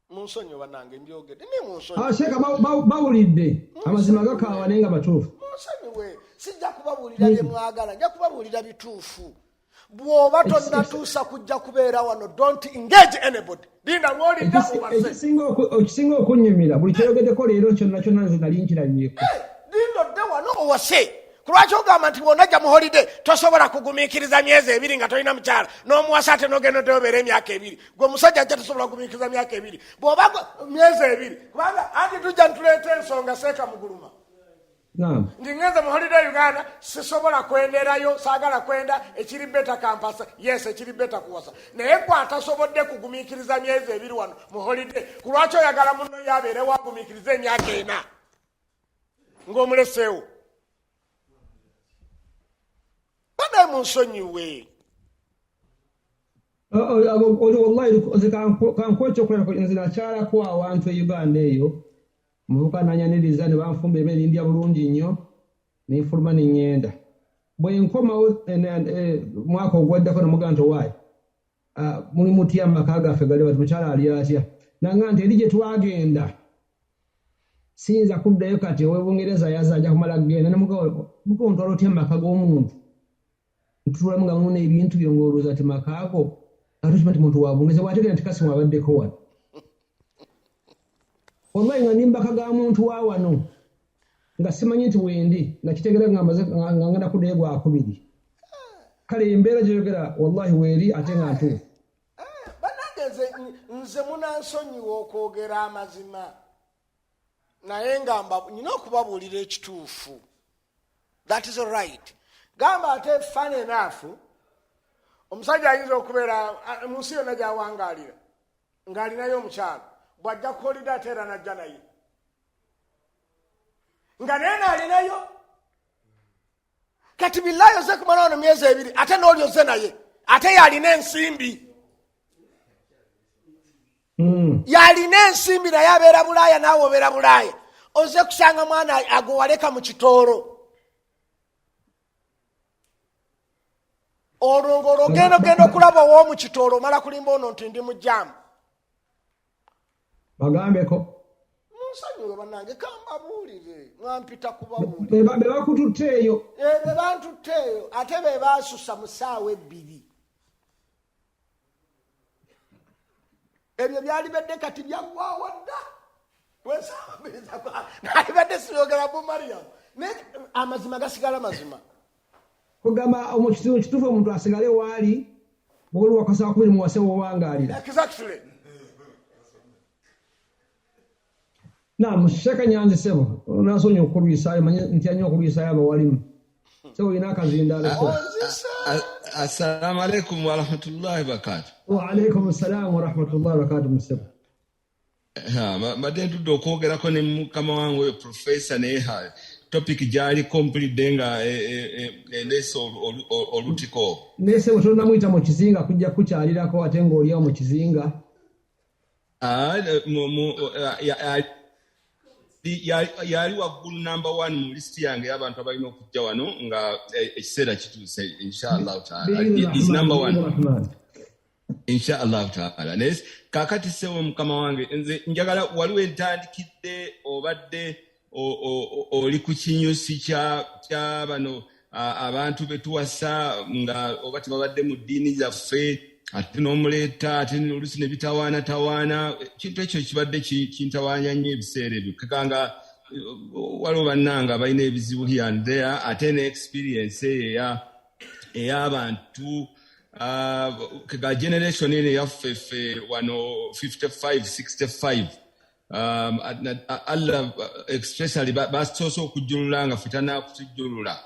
munsonyi banange mbyogedde ne munsonyi sheka bawulidde amazima gakaawa naye nga batuufu munsonyiwe sijja kubabuulira bye mwagala nja kubabuulira bituufu bw'oba tonnatuusa kujja kubeera wano don't engage anybody linda lwolidda ekisinga okunyumira buli kyoyogeddeko leero kyonna kyonna nze nali nkirabyeko lindo dde wano owase kulwaki ogamba nti bw'onajja mu holiday tosobola kugumiikiriza myezi 2 nga tolina mukyala n'omuwasa ate n'ogenda oteobeera emyaka 2 gwe musajja ajja tosobola kugumiikiriza myaka 2 bw'oba myezi 2 kubanga anti tujja ntuleeta ensonga seeka muguluma ndi ngenze mu holiday Uganda sisobola kwenderayo saagala kwenda ekiri beta kampasa yes ekiri beta kuwasa naye kwatasobodde kugumiikiriza myezi 2 wano mu holiday kulwaki oyagala munno yabeere wagumiikiriza emyaka 4 ng'omuleseewo banaye munsonyiwe wallahi kankwekyokulaako nze nakyalako awantu e Uganda eyo muvuka nanyaniriza ne banfumba ebeerindya bulungi nnyo nenfuluma neŋŋenda bwe nkomawo mwaka ogwaddako nemugaa nti owaayi muli mutya amaka gaffe gali bati mukyala ali atya nanga nti eri gye twagenda siyinza kuddayo kati ow'Ebungereza yaza ajja kumala kugenda nemugaa ntwala otya amaka g'omuntu ntutulamu nga muna ebintu byo ng'olowooza ti makaago atukiba nti muntu wa Bungereza bw'ategeera nti kasi mwabaddeko wano wallahi nga nimbaka ga muntu wa wano nga simanyi nti wendi nakitegeera nga ngenda kuddayo gwakubiri kale embeera gyeyogera wallahi weeri ate nga ntuufu banange nze munansonyiwa okwogera amazima naye ngamba nina okubabuulira ekituufu that is right gamba ate fun enough omusajja ayinza okubeera mu nsi yonna gyawangaalira ng'alinayo omukyalo bw'ajja kukolida ate era najja naye nga naye naalinayo kati billayo ze kumala wano myezi 2 ate n'oli oze naye ate yalina ensimbi yalina ensimbi naye abeera Bulaaya naawe obeera Bulaaya oze kusanga mwana agowaleka mu kitoolo olwo ogenda okulaba ow'omu kitoolo omala kulimba ono nti ndi mu jjaamu bagambeko munsonyiwe bannange kambabuulire mwampita kubabuulire be bakututte eyo be bantutte eyo ate be baasusa mu ssaawa 2 ebyo byalibadde kati byaggwawo dda nalibadde siyogera mu Mariyamu naye amazima gasigala mazima kugamba kituufu omuntu asigale waali bwoli wakasaba kubiri muwase wowangaalira exactly Naam, Sheka Nyanzi sebo. Nasonye okulwisa manye ntyanyo okulwisa abawalimu. So ina kazindala ko. Assalamu alaikum wa rahmatullahi wa barakatuh. Wa alaikum assalam wa rahmatullahi wa barakatuh musebo. Madentu dokogera ko ne mukama wangu professor ne ha topic jali complete denga leso olutiko. Nese otona muita mu kizinga kujja kukyalirako ate ng'oli mu kizinga. Yali waggulu number 1 mu list yange y'abantu abalina okujja wano nga ekiseera kituuse inshallah taala is number 1 inshallah taala. Nes kakati sewe mukama wange nze njagala waliwo entandikidde obadde oli ku kinyusi kya bano abantu betuwasa nga obati babadde mu ddiini zaffe ate n'omuleeta ate oluusi ne bitawaanatawaana kintu ekyo kibadde kintawaanya nnyo ebiseera ebyo kekanga waliwo bannanga balina ebizibu here and there ate ne experience ey'abantu kega generation eno yaffeffe wano 55-65 Allah especially basoose okujjulula nga ffe tannakutujjulula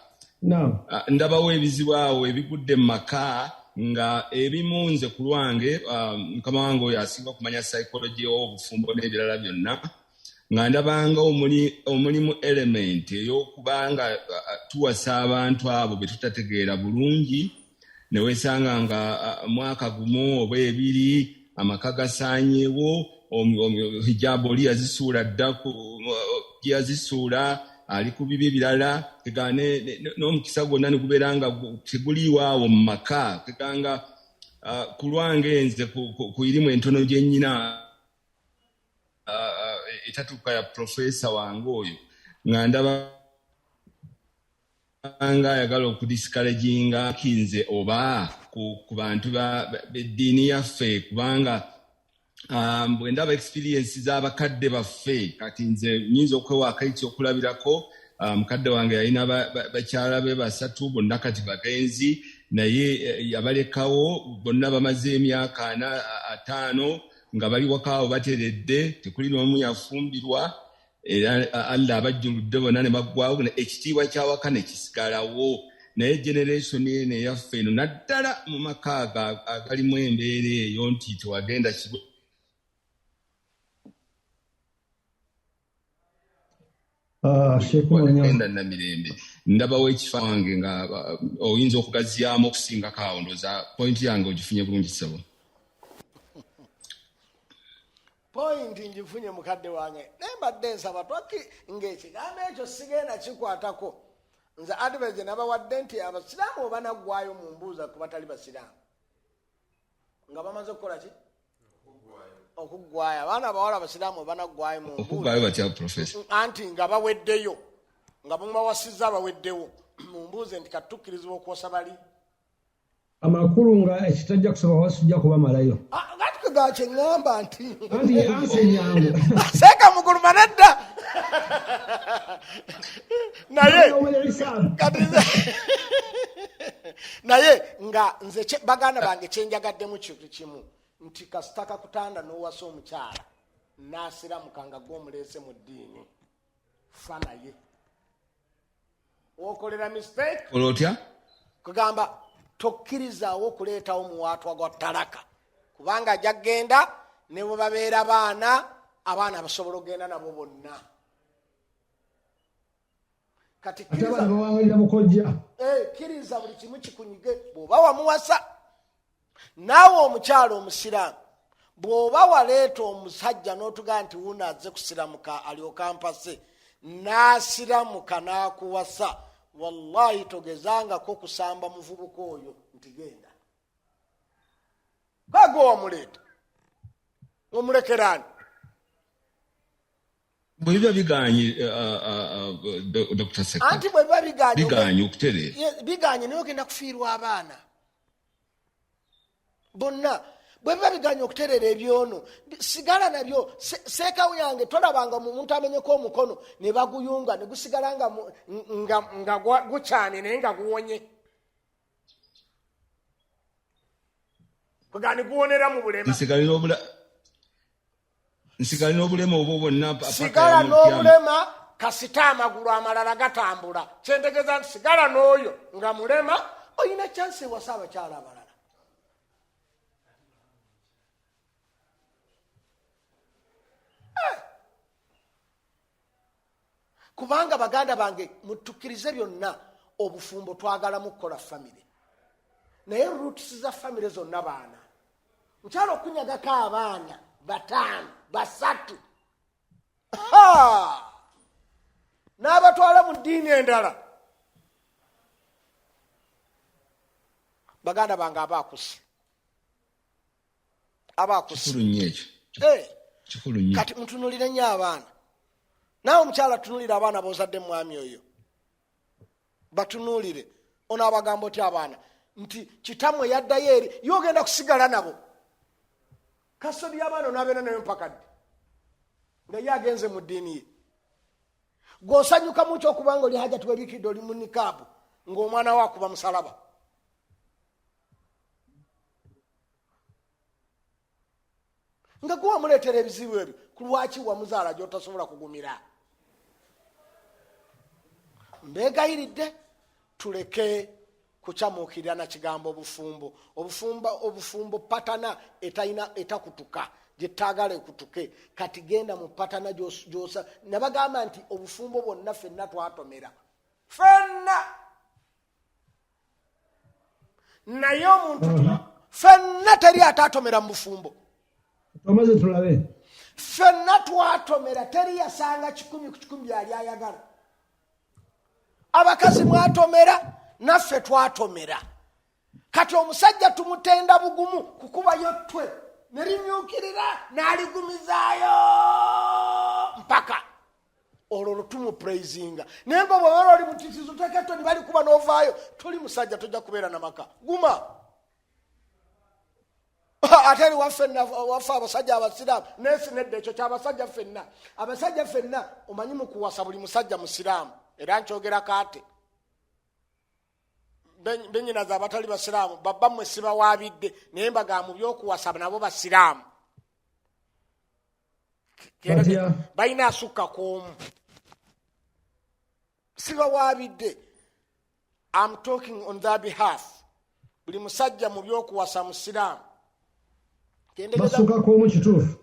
ndabawo ebizibu awo ebigudde mu maka nga ebimu nze ku lwange mukama wange oyo asinga okumanya psychology obufumbo n'ebirala byonna nga ndabanga omulimu element ey'okubanga tuwasa abantu abo be tutategeera bulungi ne weesanga nga mwaka gumu oba ebiri amaka gasaanyeewo hijabu oli yazisuula ddaku yazisuula ali ku bibi ebirala kegane n'omukisa gwonna ne gubeera nga teguliiwo awo mu maka keganga ku lwange nze ku irimu entono gye nnyina etatuuka ya profesa wange oyo nga ndaba nga ayagala okudiscouraginga kinze oba ku bantu b'eddiini yaffe kubanga bwe ndaba experience z'abakadde baffe kati nze nnyinza okwewaako ekyokulabirako mukadde wange yalina bakyala be 3 bonna kati bagenzi naye yabalekawo bonna bamaze emyaka 5 nga bali wakaawo bateredde tekuli n'omu yafumbirwa era Allah abajjuludde bonna ne baggwawo ekitiibwa kyawaka ne kisigalawo naye generation eno eyaffe eno naddala mu maka agalimu embeera eyo nti tewagenda enda na mirembe ndabawo ekifa wange nga oyinza okugazyamu okusinga kawondoza point yange ogifunye bulungi sebo point ngifunye mukadde wange nembadde nsaba twaki ng'ekigambo ekyo sigenda kikwatako nze advance nabawadde nti abasiraamu obanaggwayo mu mbuuza ku batali basiraamu nga bamaze okukola ki okuggwayo abaana abawala abasiraamu obanaggwayo mu okuggwayo batya professor anti nga baweddeyo nga mumawasizza baweddewo mu mbuuze nti katukkirizibwa okuwosa bali amakulu nga ekitajja kusaba wasujja kubamalayo gatukaga kyeŋŋamba nti ansenyango seeka muguluma nedda naye nga nze baganda bange kyenjagaddemu kintu kimu nti kasitaka kutanda n'owasa omukyala n'asiramuka nga gw'omuleese mu ddiini fa naye okolera mistake olotya kugamba tokkirizaawo okuleetawo muwaatwa gwa talaka kubanga ajja kgenda ne bwe babeera abaana basobola okgenda nabo bonna kati kkiriza buli kimu kikunyige bw'oba wamuwasa naawe omukyala omusiraamu bw'oba waleeta omusajja n'otugaa nti wuno azze kusiramuka alyoka mpase n'asiramuka n'akuwasa wallahi togezangako kusamba muvubuka oyo nti genda kago wamuleeta omulekerani bwe biba biganye Dr. Ssekkadde anti bwe biba biganye okutereera biganye naye ogenda kufiirwa abaana bonna bwe biba biganye okutereera ebyono sigala nabyo seekawo yange tolabanga muntu amenyeko omukono ne baguyunga ne gusigala nga gukyane naye nga guwonye kugani guwonera mu bulema nsigala n'obulema obwo bwonna sigala n'obulema kasita amagulu amalala gatambula kyentegeeza nti sigala n'oyo nga mulema oyina chansi ewasa abakyala abalala. Kubanga baganda bange mutukkirize byonna obufumbo twagala mukola family naye roots za family zonna baana mukyalo okunyagako abaana 5 3 n'abatwala mu ddiini endala. Baganda bange abaakusi kati mutunulire nnyo abaana. Naawe omukyala tunulira abaana bozadde mwami oyo batunulire onaabagamba oti abaana nti kitamwe yaddayo eri yogenda kusigala nabo kasobi y'abaana onaabeera nayo mpaka ddi nga ye agenze mu ddiini ye. Gw'osanyukamu kyokubanga oli hajati webikidde oli mu nikaabu ng'omwana we akuba musalaba. Nga gwe wamuleetera ebizibu ebyo ku lwaki wamuzaala gy'otasobola kugumira. Mbeegayiridde tuleke kukyamuukirira na kigambo obufumbo. Obufumbo patana etakutuka gyetaagala ekutuke kati genda mu patana gyosa. Nabagamba nti obufumbo bwonna ffenna twatomera ffenna naye omuntu ffenna teri ataatomera mu bufumbo. Amaze tulabe ffenna twatomera teri yasanga 100 ku 100 byali ayagala. Abakazi mwatomera naffe twatomera. Kati omusajja tumutenda bugumu kukubayo ttwe nerimyukirira n'aligumizaayo mpaka olwo tumupraisinga. Naye nga bw'obeera oli mutitizo teketo ne balikuba n'ovaayo toli musajja tojja kubeera namaka guma. Ate eri waffe abasajja abasiraamu nesinedde ekyo kyabasajja ffenna. Abasajja ffenna omanyi mu kuwasa buli musajja musiraamu era nkyogerako ate benyinaza abatali basiraamu babba mmwe sibawaabidde naye mbagamba mu byokuwasa nabo basiraamu balina asukka k'omu sibawaabidde. I'm talking on their behalf. Buli musajja mu byokuwasa musiraamu basuka k'omu kituufu.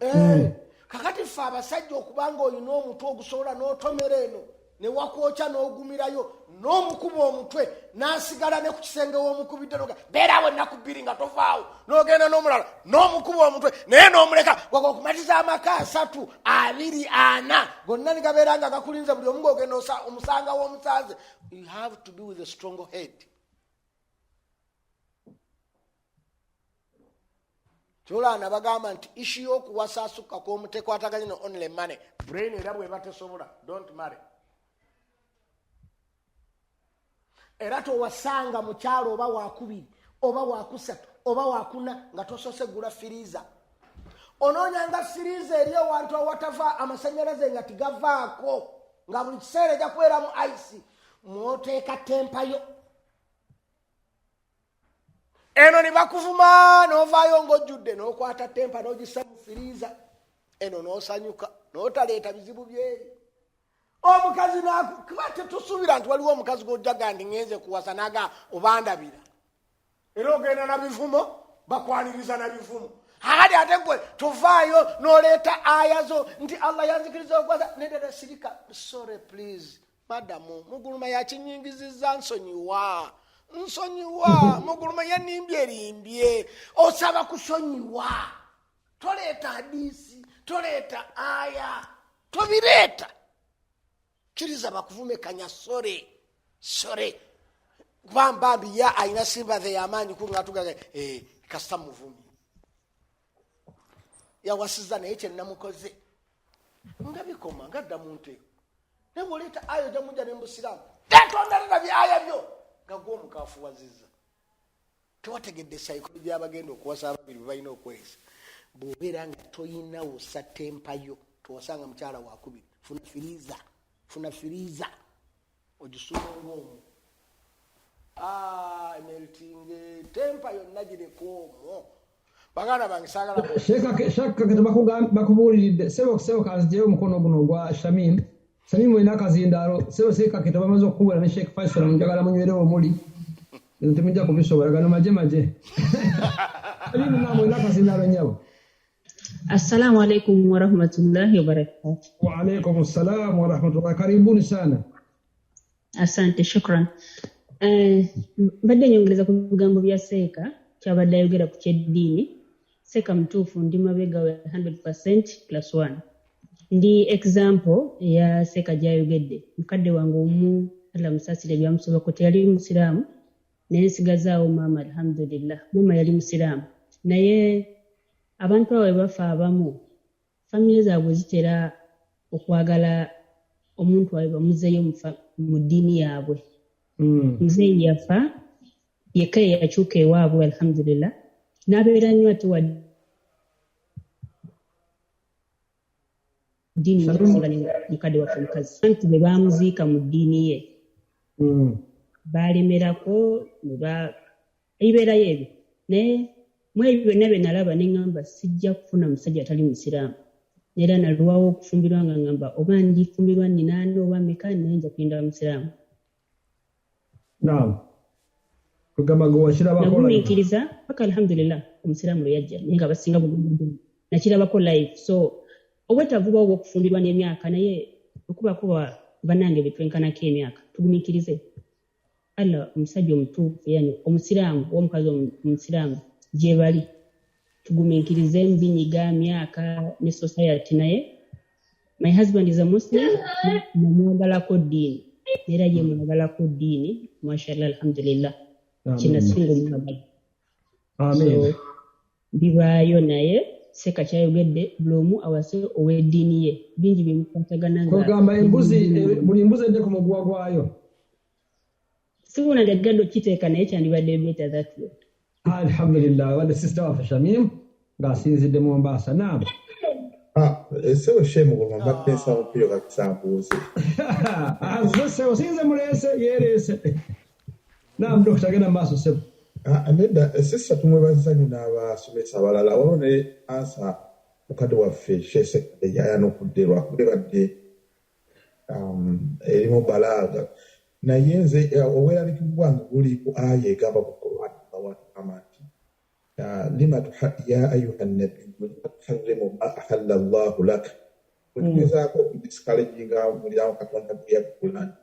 Kakati ffe abasajja okubanga olina omutwe ogusobola n'otomera eno ne wakwokya n'ogumirayo n'omukuba omutwe n'asigala ne ku kisenge w'omukubidde noga beerawo ennaku 2 nga tovaawo n'ogenda n'omulala n'omukuba omutwe naye n'omuleka waga okumatiza amaka 3 2 4 gonna nigabeera nga gakulinze buli omu ng'ogenda omusanga w'omusaaze. You have to be with a strong head. Kyolana bagamba nti ishi y'okuwasa asukka k'omu tekwataganye no only money. Brain era bw'eba tesobola don't marry. Era towasanga mukyalo oba wakubiri oba wakusatu oba wakuna nga tosose gula firiza. Onoonyanga firiza eri ewantu awatava amasanyalaze nga tigavaako nga buli kiseera ejja kubeeramu ice mwoteeka tempayo. Eno ne bakuvuma n'ovaayo ng'ojjudde n'okwata tempa n'ogissa mu firiza eno n'osanyuka n'otaleeta bizibu byeri. Omukazi kuba tetusuubira nti waliwo omukazi gw'ojjaga ndi ngenze kuwasa naga obandabira era ogenda na bivumo bakwaniriza na bivumo. Hadi ate gwe tuvaayo n'oleeta ayazo nti Allah yanzikiriza okuwasa nedera sirika. Sorry please madamu muguluma yakinyingizizza nsonyiwa muguluma yanimbye erimbye osaba kusonyiwa. Toleeta hadisi toleeta aya tobireeta kiriza bakuvume kanya sore bambi ya aina simba the yamaanyi ku ngatugaga kasita muvumi yawasiza naye kye namukoze nga bikoma ngadda mu ntego ne bw'oleeta ayo ojja mujja ne mbusiramu tetondalira byaya byo nga gw'omukafu wazizza. Tewategedde sayikolo byabagenda okuwasa ababiri bwe balina okwesa. Bw'obeera nga toyinawo satempayo towasanga mukyala wakubiri funa firiza ogisuma ng'omwo emeltinge tempa yonna gireko omwo baganda bange saagala shaka bakubuuliridde sebo kanzijeyo omukono guno gwa Shamim olina akazindaalo seka kete bamaze okukubula ne Sheikh Faisal njagala munywerewo omuli temujja kubisobola gano maje Shamim namwe olina akazindaalo nyabo. Assalamu alaikum warahmatullahi wabarakatuh. Wa alaikum assalam warahmatullahi, karibuni sana. Asante, shukran. Badde nyongereza ku bigambo bya Seeka kyabadde ayogera ku kyeddiini. Seeka mutuufu ndi mabega we 100% plus 1. Ndi example ya Seeka gyayogedde. Mukadde wange omu Allah musasire byamusobako teyali musiraamu naye nsigazaawo maama alhamdulillah. Maama yali musiraamu naye abantu abo bafa abamu famire zaabwe zitera okwagala omuntu ayo bamuzeeyo mu ddiini yaabwe. Muzeeyi yafa yekka yakyuka ewaabwe alhamdulillah n'abeera nnyo ate wa ddiini yasinga mukadde waffe mukazi anti be baamuziika mu ddiini ye baalemerako ebibeerayo ebyo naye mwebyo byonna bye nalaba ne ŋŋamba sijja kufuna musajja atali musiraamu era nalwawo okufumbirwa nga ŋŋamba oba ndifumbirwa ninaana oba meka naye nja kuyinda musiraamu. Naam. Kugamba gwe wakirabako nagumiikiriza paka alhamdulillah omusiraamu lwe yajja naye nga basinga bulungi nakirabako live so obwetaavu bwawo bw'okufumbirwa n'emyaka naye okubakuba bannange be twenkanako emyaka tugumiikirize Allah omusajja omutuufu yani omusiraamu omukazi omusiraamu gye bali tugumiikirize mbinyiga myaka ne society naye my husband is a Muslim namwagalako ddiini era ye mwagalako ddiini mashallah alhamdulillah kinasinga omwagala. Amen. Bibaayo naye Seeka kyayogedde buli omu awase ow'eddiini ye bingi bimukwatagana nga kugamba buli mbuzi edde ku muguwa gwayo sibona ndaggadde okiteeka naye kyandibadde better that way. Alhamdulillah wadde sister waffe Shamim ng'asinzidde mu Mombasa. Naam. Sewe shemu kwa mbate nsawo piyo kakisambuzi. Sewe sinze mulese yerese. Naam Dr. Gena Maso Sewe. Amenda sister tumwebaza nyo n'abasomesa abalala wabone ansa mukadde waffe Ssekkadde yaya n'okudderwa kulebadde erimu balaaga naye nze obweralikivu bwange buli ku aya egamba ku Qur'an amati lima ya ayuha nabiyyu tuharrimu ma ahalla Allahu lak kugezaako okudiscouraginga omulirawo Katonda bwe yaggula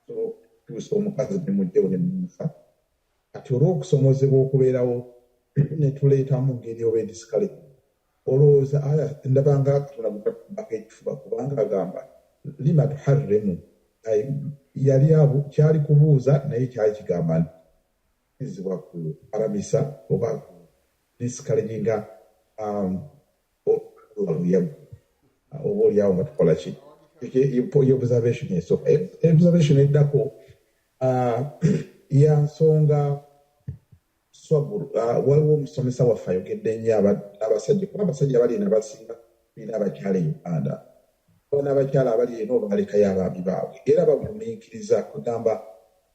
so tuusa omukazi ne mujjewo ne mumufa ati olw'okusomozebwa okubeerawo ne tuleetamu ngeri oba ediscouraging olowooza aya ndabanga Katonda gutaka ekifuba kubanga agamba lima tuharrimu yali kyali kubuuza naye kyali kigamba nti izibwa ku aramisa oba ku discouraginga oba oliawo nga tukola ki observation esooka observation eddako yansonga swabulu waliwo omusomesa waffe ayogedde nnyo abasajja kuba abasajja bali ena basinga bina abakyala e Uganda n'abakyala abali eno balekayo abaami baabwe era bagumiikiriza kugamba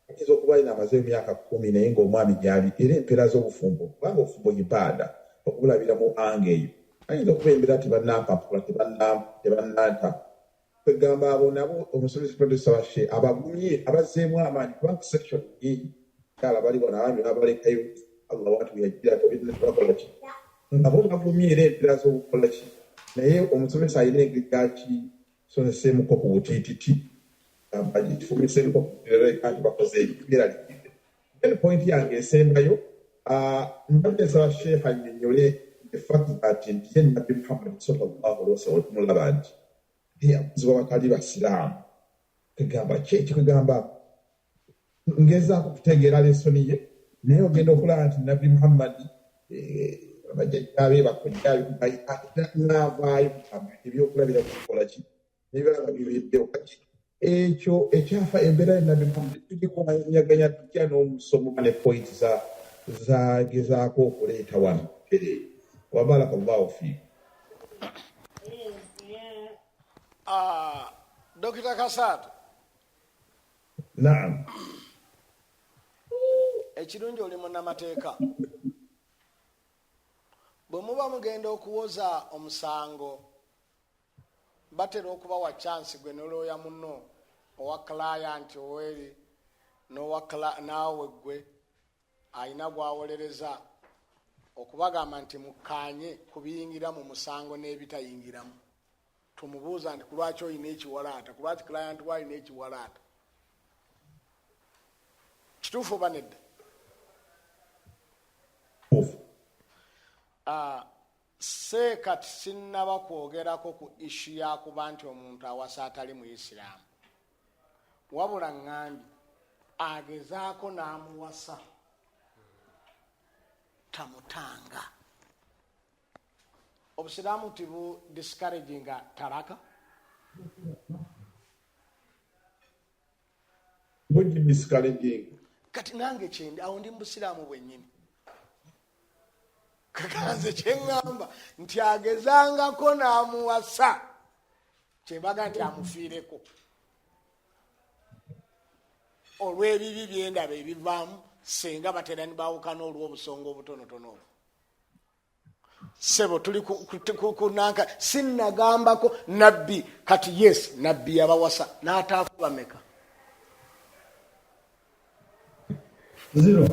ayinza okuba alina amaze emyaka 10 naye ng'omwami gyali era empeera z'obufumbo kubanga obufumbo ibada okubulabiramu anga eyo ayinza okuba embeera tebannapapula tebannanta kwegamba abo nabo omusomesa producer washe abagumye abazzeemu amaanyi kubanga section nyingi kyala bali bona abaami babalekayo Allah watu yagira tebakola ki nga bo bagumye era empeera z'okukola ki naye omusomesa alina engeri gaki sonesemuko ku butiititi abagifumisemuko kanti bakoze ekibira likide then point yange esembayo mbadde nsaba sheekha annyonnyole the fact that ye nabbi Muhammad sallallahu alaihi wasallam tumulaba nti abakozi batali basiraamu kegamba kyeki kegamba ngezaako kutegeera lesoni ye naye ogenda okulaba nti nabbi Muhammad abajjajjaabe bakojjaabe n'avaayo ebyokulabira kukola ki nebiranga bibeddeo kati ekyo ekyafa embeera yenabbi Muhammad tugikomanyaganya tutya n'omusomo ne point zagezaako okuleeta wano wabarakallahu fiikum. Dr. Kasatu. Naam. Ekirungi oli munnamateeka bwe muba mugenda okuwoza omusango batera okubawa chance gwe noloya muno owa client oweri naawe gwe ayina gwawolereza okubagamba nti mukanye kubiyingira mu musango n'ebitayingiramu. Tumubuuza nti kulwaki oyina ekiwalaata, kulwaki client waalina ekiwalaata. Kituufu oba nedda? Kati sinnaba kwogerako ku issu yakuba nti omuntu awasa atali Muisiraamu, wabula ŋŋambye agezaako n'amuwasa tamutanga. Obusiraamu tibu discouraginga talaka? Bugi discouraging. Kati nange kyendi awo ndi mu Busiraamu bwennyini. Kakanze kyeŋŋamba nti agezangako n'amuwasa kyembaga nti amufiireko olw'ebibi byendaba ebivaamu senga batera nibawukana olw'obusonga obutonotono obwo. Sebo tuli kunanka sinnagambako nabbi kati yes nabbi yabawasa n'ataakuba meka 0.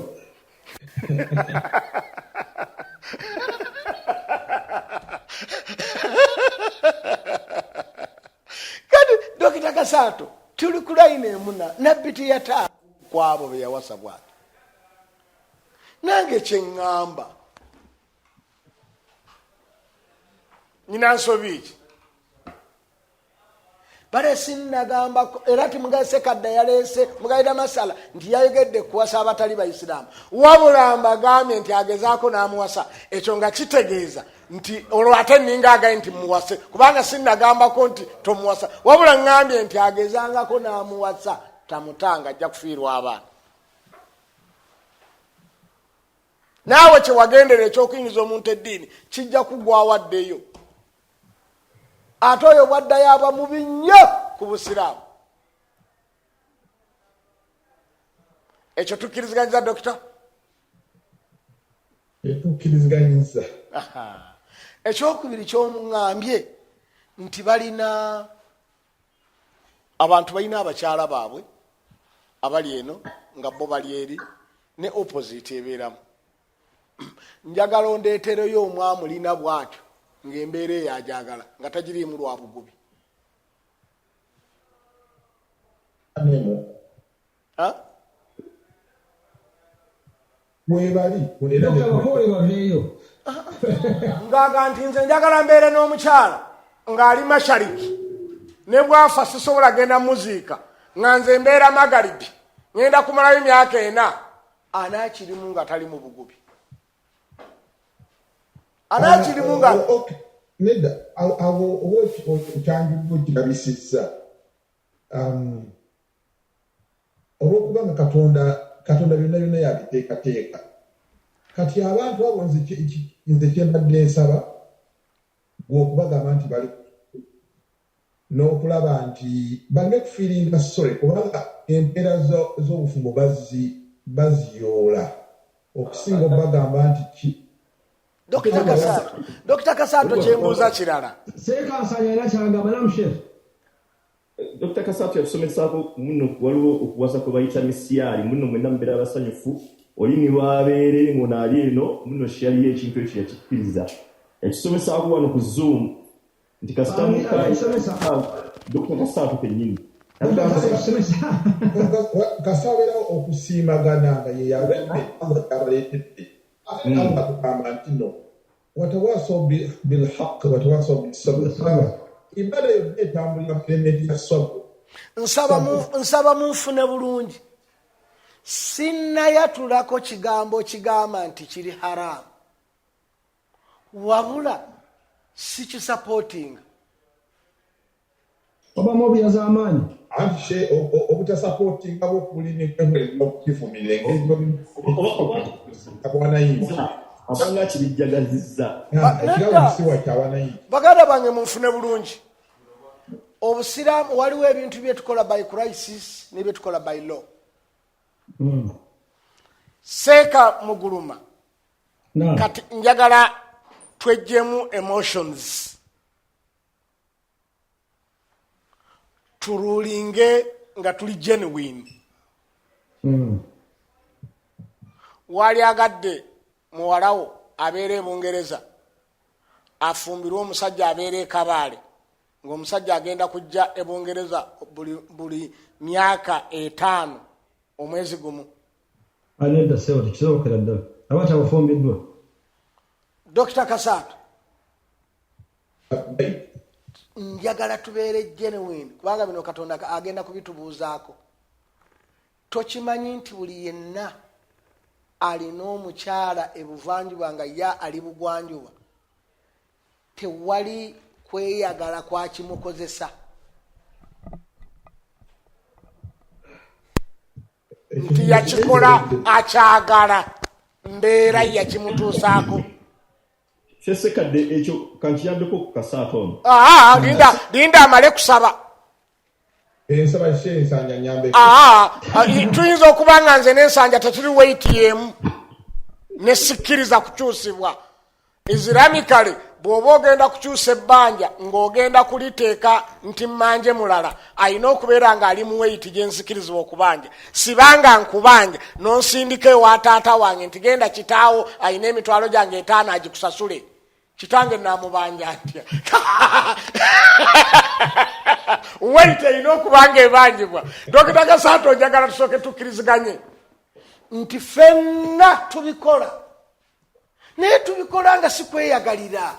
Kati Dokita Kasato tuli kulaine emuna nabbi teyata kwabo be yawasa bwati. Nange kyeŋŋamba nina nsobi ki bare sinnagambako era timugaye Ssekkadde yaleese mugayida masala nti yayogedde kuwasa abatali Baisiraamu, wabula mbagambye nti agezaako n'amuwasa. Ekyo nga kitegeeza nti olwo ate ninga agaye nti muwase, kubanga sinnagambako nti tomuwasa, wabula ŋŋambye nti agezangako n'amuwasa tamutanga ajja kufiirwa abaana. Naawe kye wagendera ekyokuyingiza omuntu eddiini kijja kugwawaddeyo. Ate oyo bwaddayo aba mubi nnyo ku Busiraamu. Ekyo tukkiriziganyiza Dokita? Tukkiriziganyiza. Ekyokubiri ky'omuŋŋambye nti balina abantu balina abakyala baabwe abali eno nga bo bali eri ne opposite ebeeramu. Njagala ondeetereyo omwamulina bw'atyo ng'embeera eyo ajagala nga tagiriimu lwa bugubi. Ngaga nti nze njagala mbeere n'omukyala ng'ali mashariki ne bwafa sisobola genda muziika nga nze mbeera magaribi ngenda kumalayo emyaka 4 anaakirimu nga tali mu bugubi. Anaakirimu nga nedda awo kyanjibwa kirabisizza olw'okubanga Katonda byonna byonna yabiteekateeka. Kati abantu abo nze kyembadde nsaba gw'okubagamba nti bali n'okulaba nti bange kufiiringa sore kubanga empeera z'obufumbo baziyoola okusinga okubagamba nti ki. Dokita Kasato kyembuuza kirala. Sekansanya era kyagamba namushefu. Dokita Kasato yakusomesaako muno waliwo okuwasa kwe bayita misiyali muno mwena mubeera abasanyufu olimi lwabeere ng'onaali eno muno kyaliyo ekintu ekyo yakikkiriza yakisomesaako wano ku Zoom nti Dokita Kasato kennyini kasaabera okusiimagana nga ye yabaleetedde akugamba nti no watawaasaw bilhaq watawaasaw bisabr. Ibada yo etambulira ku elementi ya sabr. Nsaba munfune bulungi. Sinnayatulako kigambo kigamba nti kiri haramu, wabula sikisupporting. Oba mobi yazamaani anti obutasupportinga bw'okulima n'okukifumira engeri abwanayinza abanga kibijjagazizza ekirabisiwa kyabanayinza. Baganda bange munfune bulungi. Obusiraamu waliwo ebintu byetukola by crisis nebyetukola by law. Seeka Muguluma kati njagala twejjemu emotions turulinge nga tuli genuine. Wali agadde muwalawo abeera Bungereza afumbirwa omusajja abeera e Kabaale ng'omusajja agenda kujja e Bungereza buli myaka 5 omwezi gumu. Anenda sewa kisobokera ddala abantu abafumbiddwa. Dr. Kasata njagala tubeere genuine kubanga bino Katonda agenda kubitubuuzaako. Tokimanyi nti buli yenna alina omukyala ebuvanjuba nga ya ali bugwanjuba tewali kweyagala kwa kimukozesa. Nti yakikola akyagala mbeera yakimutuusaako. Ssekkadde ekyo kankiyaddeko ku Kasata ono. Linda amale kusaba. Ensaba ensanja nyambe. Tuyinza okuba nga nze n'ensanja tetuli weight yemu nesikkiriza kukyusibwa. Islamically bw'oba ogenda kukyusa ebbanja ng'ogenda kuliteeka nti mmanje mulala alina okubeera nga ali mu weight gye nsikirizibwa okubanja. Sibanga nkubanja n'onsindika ewa taata wange nti genda kitaawo alina emitwalo gyange 5 agikusasule. Kitange namubanja atya. Weight erina okuba nga ebanjibwa. Dr. Kasata njagala tusooke tukkiriziganye nti ffenna tubikola naye tubikola nga si kweyagalira.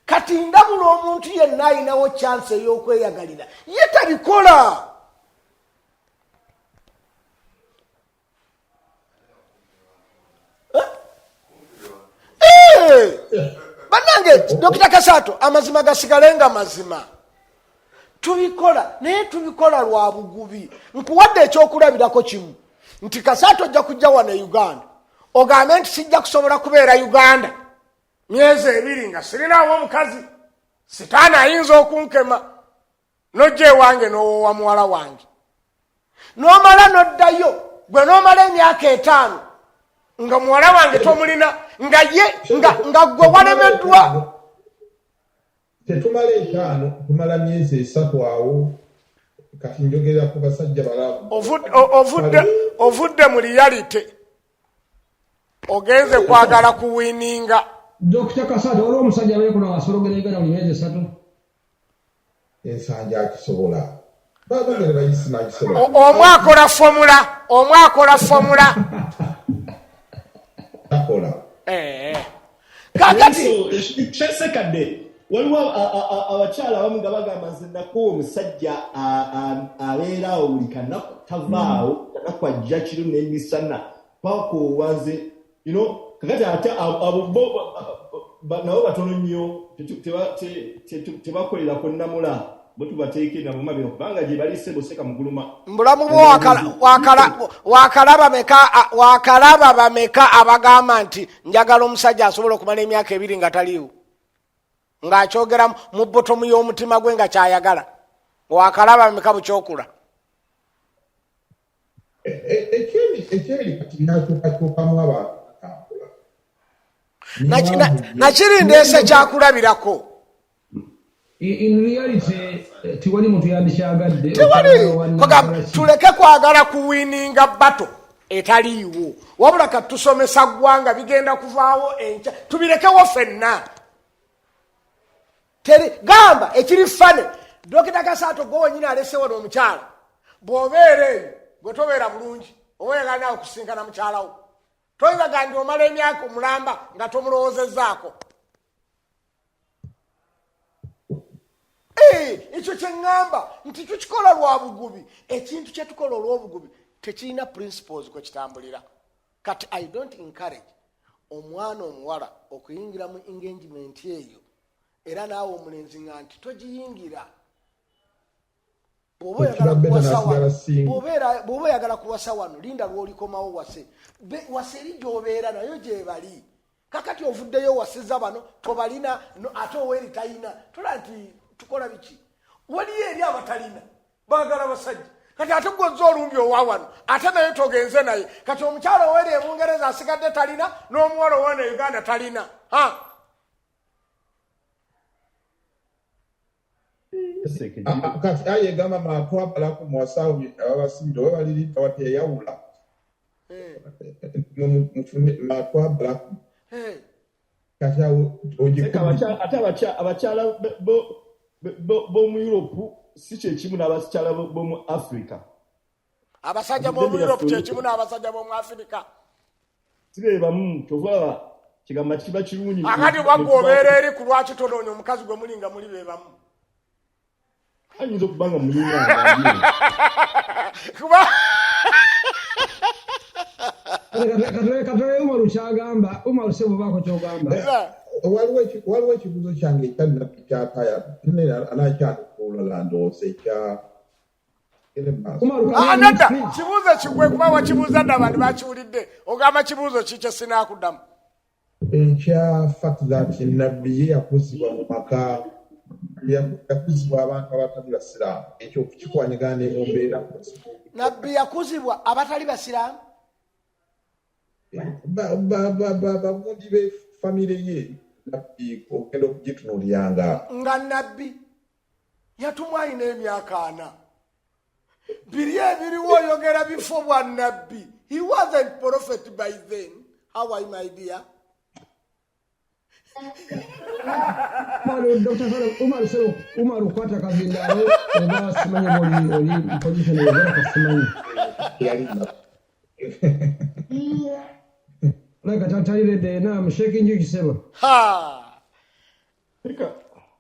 Kati ndabula omuntu yenna ayinawo chance ey'okweyagalira ye tabikola. Banange Dr. Kasata amazima gasigalenga mazima. Tubikola naye tubikola lwa bugubi. Nkuwadde ekyokulabirako kimu nti Kasata ojja kujja wano e Uganda ogambe nti sijja kusobola kubeera Uganda myezi 2 nga sirinawo omukazi sitaani ayinza okunkema nojja ewange n'owowa muwala wange n'omala n'oddayo gwe n'omala emyaka 5 nga muwala wange tomulina nga gwe walemeddwa. Tetumala 5 tumala myezi 3 awo kati njogera ku basajja balabu. Ovudde mu reality ogenze kwagala kuwininga. Dr. Kasata olwo omusajja abeeko n'asologera Uganda mu myezi 3 ensanja akisobola. Bagere bayisi n'akisobola. Omwakola formula. Akola. Kakati Ssekkadde waliwo abakyala abamu nga bagamba nze nako omusajja abeeraawo buli kanaku tavaawo kanaku ajja kiro n'emisana paka owanze kakati ate nabo batono nnyo tebakolerako nnamula bo tubateeke nabo mabiro kubanga gye baliise boseka muguluma. Mbulamu bwo wakalaba bameka abagamba nti njagala omusajja asobola okumala emyaka 2 nga taliiwo ng'akyogera mu bbotomu y'omutima gwe nga kyayagala. Wakalaba bameka bukyokula. Ekyeri kati nakyukakyukamu abantu nakiri ndeese kyakulabirako. In reality tiwali muntu yandikyagadde. Tuleke kwagala kuwininga bato etaliiwo wabula kati tusomesa ggwanga bigenda kuvaawo enkya tubirekewo ffenna. Gamba ekiri fane Dr. Kasata gwe wenyini alesewo n'omukyala bw'obeera eyo gwe tobeera bulungi oweera naawe okusinkana mukyalawo toyinza gandi omala emyaka omulamba nga tomulowoozezaako. Ekyo kye ŋŋamba nti tukikola lwa bugubi. Ekintu kye tukola olw'obugubi tekirina principles kwe kitambulira. Kati I don't encourage omwana omuwala okuyingira mu engagement eyo era naawe omulenzi nga nti togiyingira. Bw'oba oyagala kuwasa wano linda lw'olikomawo wase. Wase eri gy'obeera nayo gyebali. Kakati ovuddeyo wasizza bano tobalina ate oweeri talina tola nti tukola biki. Waliyo eri abatalina baagala basajja kati ate gwozza olumbi owa wano ate naye togenze naye. Kati omukyala oweeri e Bungereza asigadde talina n'omuwala owana e Uganda talina. kati ayegamba matwabalaku muwasawo ababasibira oba balirita wati eyawula matwabalaku kati ate abakyala b'omu Europe si kyekimu n'abakyala b'omu Africa. Abasajja b'omu Europe kyekimu n'abasajja b'omu Africa sibeebamu kyova kigamba kiba kirungi akati bagwobeera eri ku lwaki tonoonya omukazi gwe muli nga muli beebamu ayinza okubanga mulinga katoye Umaru kyagamba Umaru sebo bako kyogamba waliwo ekibuzo kyange ekyalina kyataya anakyatukulala ndowooza ekya nedda kibuuzo kigwe kuba wakibuuza dda abantu bakiwulidde ogamba kibuuzo kikyo sinakuddamu ekya fact that nabbi ye yakuzibwa mu maka yakuzibwa abantu abatali basiraamu ekyo kikwanyigana embeera nabbi yakuzibwa abatali basiraamu bagundi be famire ye nabbi ogenda okugitunuulyanga nga nabbi yatumwa alina emyaka 4 biri ebiriwo oyogera bifo bwa nabbi. He wasn't prophet by then. How are you, my dear? Umaru kwata kazindawo oba simanyi oli position yogera kasimanyi like tatalire na msheki njuki sema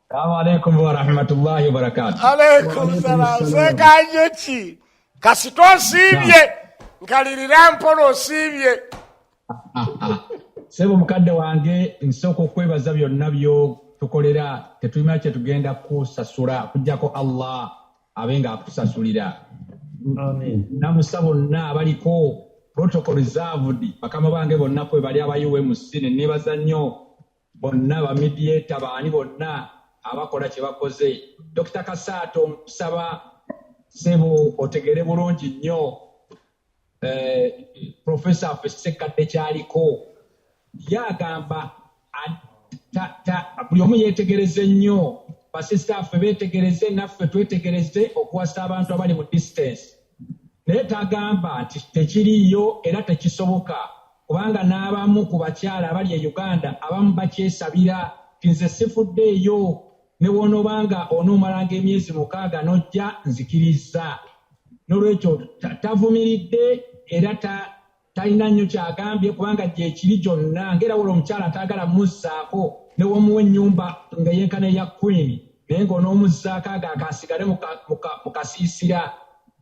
Assalamu alaikum wa rahmatullahi wa barakatuh. Alaikum salam. Ssekkadde kasito nsibye nkalirira mpolo nsibye. Sebo mukadde wange nsoko okwebaza byonna byo tukolera tetulina kye tugenda kusasula kujjako Allah abenga akusasulira. Amen. Namusabo na abaliko protocol reserved bakama bange bonna kwe bali abayuwe musine nebaza nnyo bonna ba mediator baani bonna abakola kye bakoze. Dr. Kasato nsaba sebo otegere bulungi nnyo Professor Ssekkadde kyaliko yagamba buli omu yeetegereze nnyo basista ffe beetegereze naffe twetegereze okuwasa abantu abali mu distance naye tagamba nti tekiriiyo era tekisoboka kubanga n'abamu ku bakyala abali e Uganda abamu bakyesabira ti nze sifuddeeyo ne wonoobanga onoomalanga emyezi 6 n'ojja nzikiriza n'olwekyo tavumiridde era talina nnyo kyagambye kubanga gyekiri gyonna ng'erawula omukyala ataagala muzzaako ne womuwa ennyumba nga yenkana eya queen naye ng'onoomuzzaako ago akasigale mu kasiisira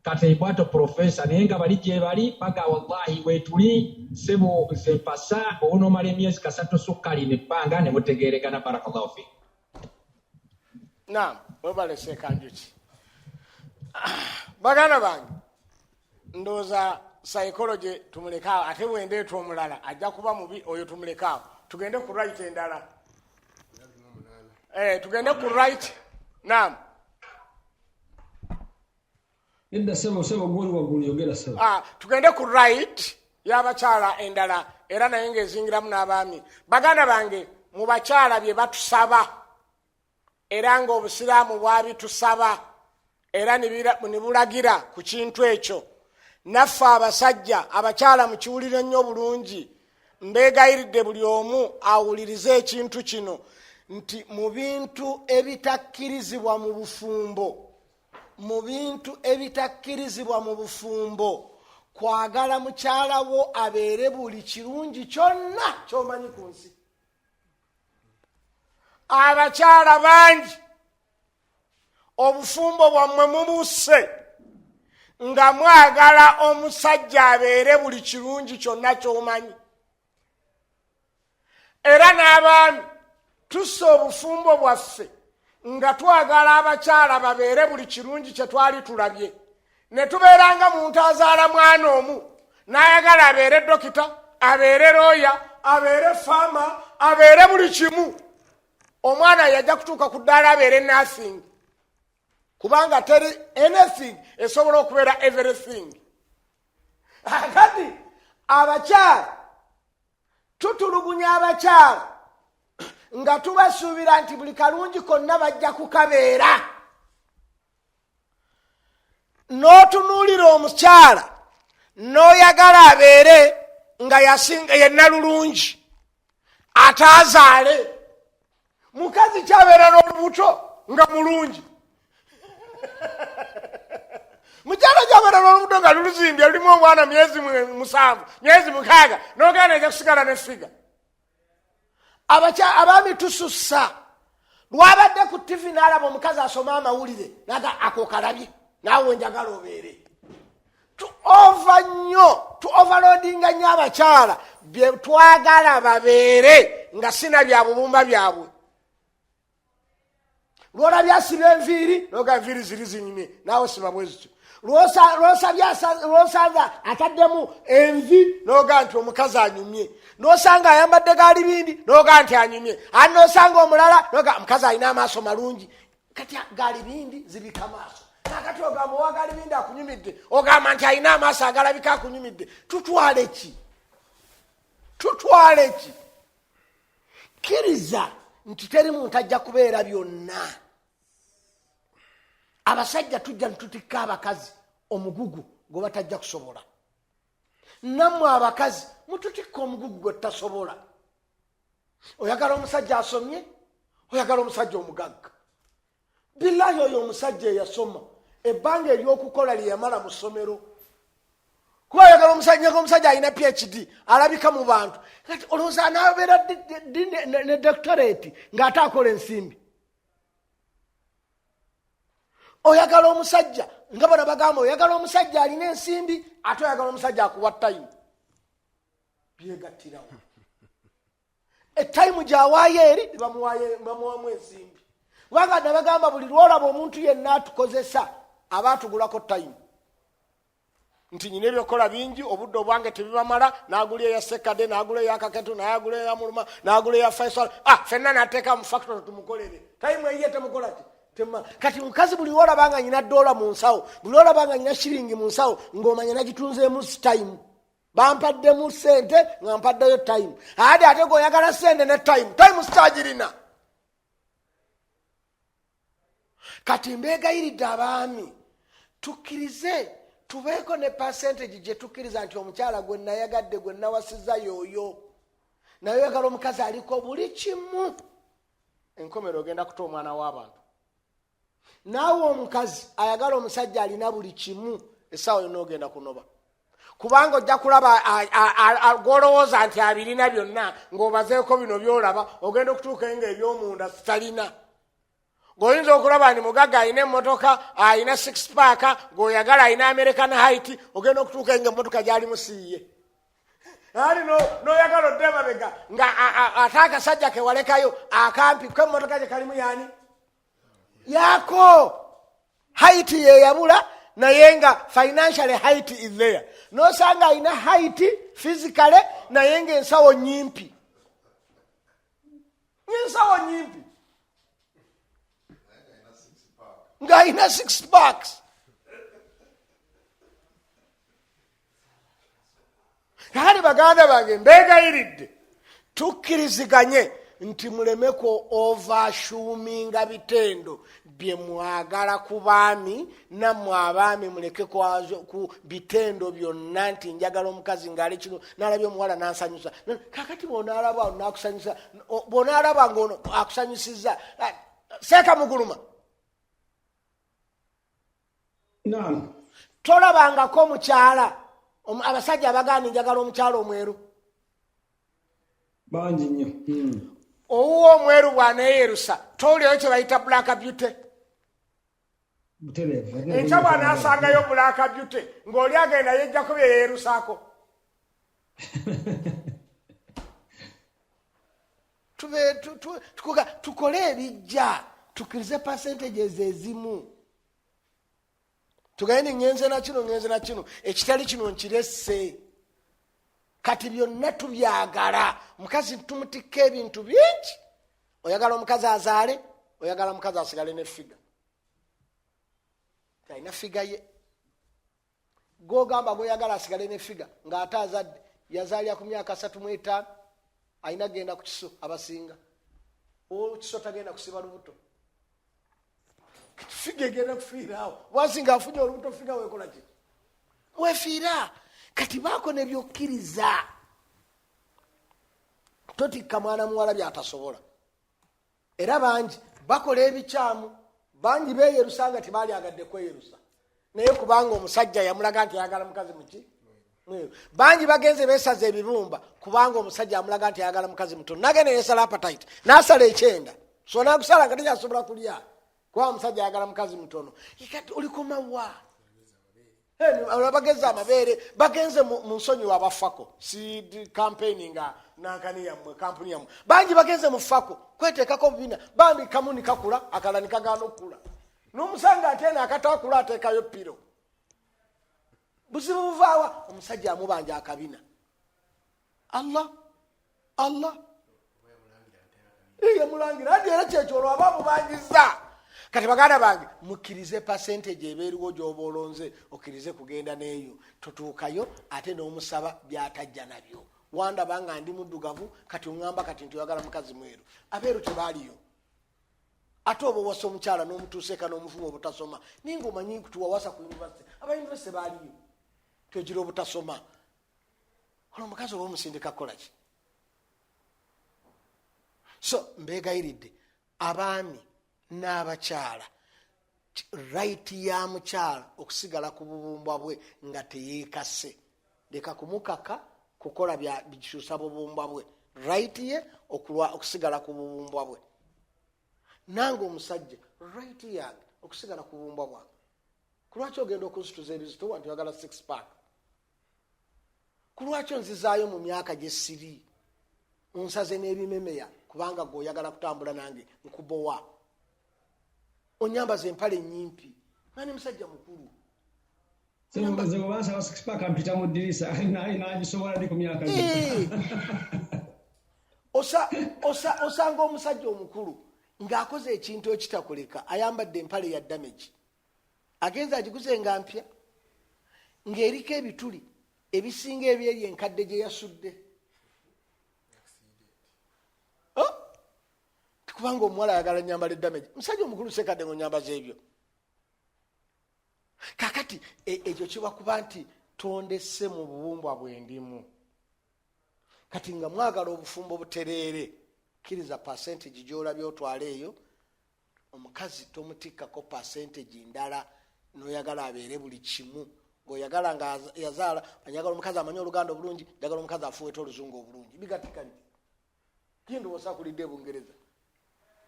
kateibwato profesa naye nga bali gye bali baga wallahi weetuli sebo nze mpasa owonoomala emyezi 3 sukkali nebbanga ne mutegeeregana barakallahu fi. Naam, webale Ssekkadde baganda bange ndowooza psychology tumulekaawo ate bwendeeta omulala ajja kuba mubi oyo tumulekaawo tugende ku right endala tugende ku right. Naam edda sebo gwoli waggulu yogera sebo tugende ku right y'abakyala endala era naye ng'ezingiramu n'abaami. Baganda bange mu bakyala bye batusaba era ng'obusiraamu bwabitusaba era ne bulagira ku kintu ekyo naffe abasajja abakyala mukiwulire nnyo bulungi mbeegayiridde buli omu awulirize ekintu kino nti mu bintu ebitakkirizibwa mu bufumbo kwagala mukyala wo abeere buli kirungi kyonna ky'omanyi ku nsi. Abakyala bangi obufumbo bwammwe mubuse nga mwagala omusajja abeere buli kirungi kyonna ky'omanyi. Era n'abaami tusse obufumbo bwaffe nga twagala abakyala babeere buli kirungi kye twali tulabye ne tubeeranga muntu azaala mwana omu n'ayagala abeere dokita abeere looya abeere faama abeere buli kimu. Omwana yajja kutuuka ku ddaala abeere nothing kubanga teri anything esobola okubeera everything. Kati abakyala tutulugunya abakyala nga tubasuubira nti buli kalungi konna bajja kukabeera. N'otunuulira omukyala n'oyagala abeere nga yasinga yenna lulungi ataazaale. Mukazi kyabeera n'olubuto nga mulungi. Mukyala kyabeera n'olubuto nga luluzimbye lulimu omwana myezi 7 myezi 6 n'ogenda ejja kusigala n'effiga. Abaami tusussa. Lwabadde ku TV n'alaba omukazi asoma amawulire naga akokalabye naawe njagala obeere. Tu overloadinga nnyo abakyala bye twagala babeere nga sina bya bubumba byabwe. Lwolabye asiba enviiri noga enviiri ziri zinyumye naawe siba bwe zityo. Lwosanga ataddemu envi noga nti omukazi anyumye. Nosanga ayambadde gaalibindi noga nti anyumye. Ate nosanga omulala noga omukazi alina amaaso malungi. Kati gaalibindi zibika maaso. Nakati ogamba owa gaalibindi akunyumidde ogamba nti alina amaaso agalabika akunyumidde. Tutwale ki? Kkiriza nti teri muntu ajja kubeera byonna. Abasajja tujja ntutikka abakazi omugugu gwe batajja kusobola. Nammwe abakazi mututikka omugugu gwe tasobola. Oyagala omusajja asomye, oyagala omusajja omugagga. Billahi oyo omusajja eyasoma ebbanga ery'okukola lye yamala mu ssomero. Kuba oyagala omusajja alina PhD alabika mu bantu. Kati olowooza n'abeera ne doctorate ng'ate akola ensimbi. Oyagala omusajja nga bano bagamba oyagala omusajja alina ensimbi ate oyagala omusajja akuwa time. Byegattirawo. Etime gy'awaayo eri bamuwaamu ensimbi. Kubanga nabagamba buli lwolaba omuntu yenna atukozesa aba atugulako time. Nti nyina ebyokola bingi obudde obwange tebibamala n'agula eya Ssekkadde n'agula eya Kaketu n'agula eya Muluma n'agula eya Faisal. Fenna n'ateeka mu factory tumukolere. Time eyiye temukola ki? Kati mukazi buli lwolabanga nyina $1 mu nsawo, buli lwolabanga nyina shilingi mu nsawo ng'omanya nagitunzeemu time. Bampaddemu ssente nga mpaddeyo time. Ate g'oyagala ssente ne time sitagirina. Kati mbeegayiridde abaami tukkirize tubeeko ne percentage gye tukkiriza nti omukyala gwe nayagadde gwe nawasizza yooyo naye oyagala omukazi aliko buli kimu. Enkomero ogenda kuta omwana w'abantu. Naawe omukazi ayagala omusajja alina buli kimu essaawa yonna ogenda kunoba. Kubanga ojja kulaba gw'olowooza nti abirina byonna ng'obazeeko bino by'olaba ogenda okutuuka nga eby'omunda sitalina. Ng'oyinza okulaba nti mugagga alina emmotoka alina 6-pack ng'oyagala alina American height ogenda okutuuka nga emmotoka gy'ali musiiye. Ali n'oyagala odde emabega nga ate akasajja ke walekayo akampi ko emmotoka gye kalimu yaani yako. Height ye yabula naye nga financially height is there. N'osanga alina height physically naye nga ensawo nyimpi. Nga alina 6 packs. Kale baganda bange mbeegayiridde tukkiriziganye nti mulemeko overshuminga bitendo bye mwagala ku baami nammwe abaami muleke ku bitendo byonna nti njagala omukazi ng'ali kino n'alabye omuwala n'ansanyusa. Kakati bw'onaalaba n'akusanyusa bw'onaalaba ng'ono akusanyusizza seeka muguluma. Tolabangako omukyala abasajja abaganda njagala omukyala omweru bangi nnyo. Owuwo omweru bw'aneeyerusa towulirayo kye bayita black beauty. Enkya bw'anaasangayo black beauty ng'oli agenda yejjako bye yeerusaako. Tukole ebijja tukkirize percentages ezimu. Tugende ngenze na kino ekitali kino nkiresse. Kati byonna tubyagala. Mukazi tumutikka ebintu bingi. Oyagala omukazi azaale, oyagala omukazi asigale n'effiga. Alina ffiga ye. Gw'ogamba gw'oyagala asigale n'effiga ng'ate azadde yazaalira ku myaka 35 alina genda ku kiso abasinga. kisota genda kusiba lubuto figa genda kufiira awo wasinga afunye olubuto figa wekola ki wefiira kati baako nebyokkiriza totikka mwana muwala byatasobola era bangi bakola ebikyamu bangi beyerusa nga tibaali agadde kweyerusa naye kubanga omusajja yamulaga nti ayagala mukazi muki mweru bangi bagenze besaza ebibumba kubanga omusajja amulaga nti ayagala mukazi mutono nagenda yesala appetite nasala ekyenda so nakusala nga tekyasobola kulya kuba omusajja ayagala mukazi mutono ikati olikomawa bagenze amabeere bagenze mu nsonyi wabafako si campaign nga nankani yammwe kampuni yammwe bangi bagenze mu fako kweteekako bibina bambi kamu nikakula akala nikagaana okukula n'omusanga ate nakataakula ateekayo piro buzibu buvaawa omusajja amubanja akabina allah yamulangira andi era kyekyo olwo aba mubangiza kati baganda bange mukkirize percentage ebeeriwo gy'oba olonze okkirize kugenda n'eyo totuukayo ate n'omusaba byatajja nabyo wandaba nga ndi muddugavu kati oŋŋamba kati nti oyagala mukazi mweru abeeru tebaaliyo ate oba owasa omukyala n'omutuuseeka n'omufuma obutasoma ninga omanyi tuwawasa ku yunivasite abayunivasite baaliyo twegira obutasoma olwo omukazi oba omusindika kukolaki so mbeegayiridde abaami n'abakyala right ya mukyala okusigala ku bubumbwa bwe nga teyeekase leka kumukaka kukola bikyusa bubumbwa bwe right ye okusigala ku bubumbwa bwe nange omusajja right yange okusigala ku bubumbwa bwange kulwaki ogenda okunzituza ebizito wanti oyagala 6 pack kulwaki onzizaayo mu myaka gye siri onsaze n'ebimemeya kubanga gwe oyagala kutambula nange nkubowa onyambaza empale nyimpi nani musajja mukulu osanga omusajja omukulu ng'akoze ekintu ekitakoleka ayambadde empale ya damage agenza agiguze nga mpya ng'eriko ebituli ebisinga ebyeri enkadde gye yasudde kubanga omuwala ayagala nyambala eddamage musajja omukulu Ssekkadde ng'onyambaza ebyo kakati ekyo kiba kuba nti tondesse mu bubumbwa bwendimu kati nga mwagala obufumbo butereere kkiriza percentage gy'olabye otwala eyo omukazi tomutikkako percentage ndala n'oyagala abeere buli kimu ng'oyagala nga yazaala anyagala omukazi amanyi oluganda obulungi njagala omukazi afuweta oluzungu obulungi bigatikani kindowooza kulidde ebungereza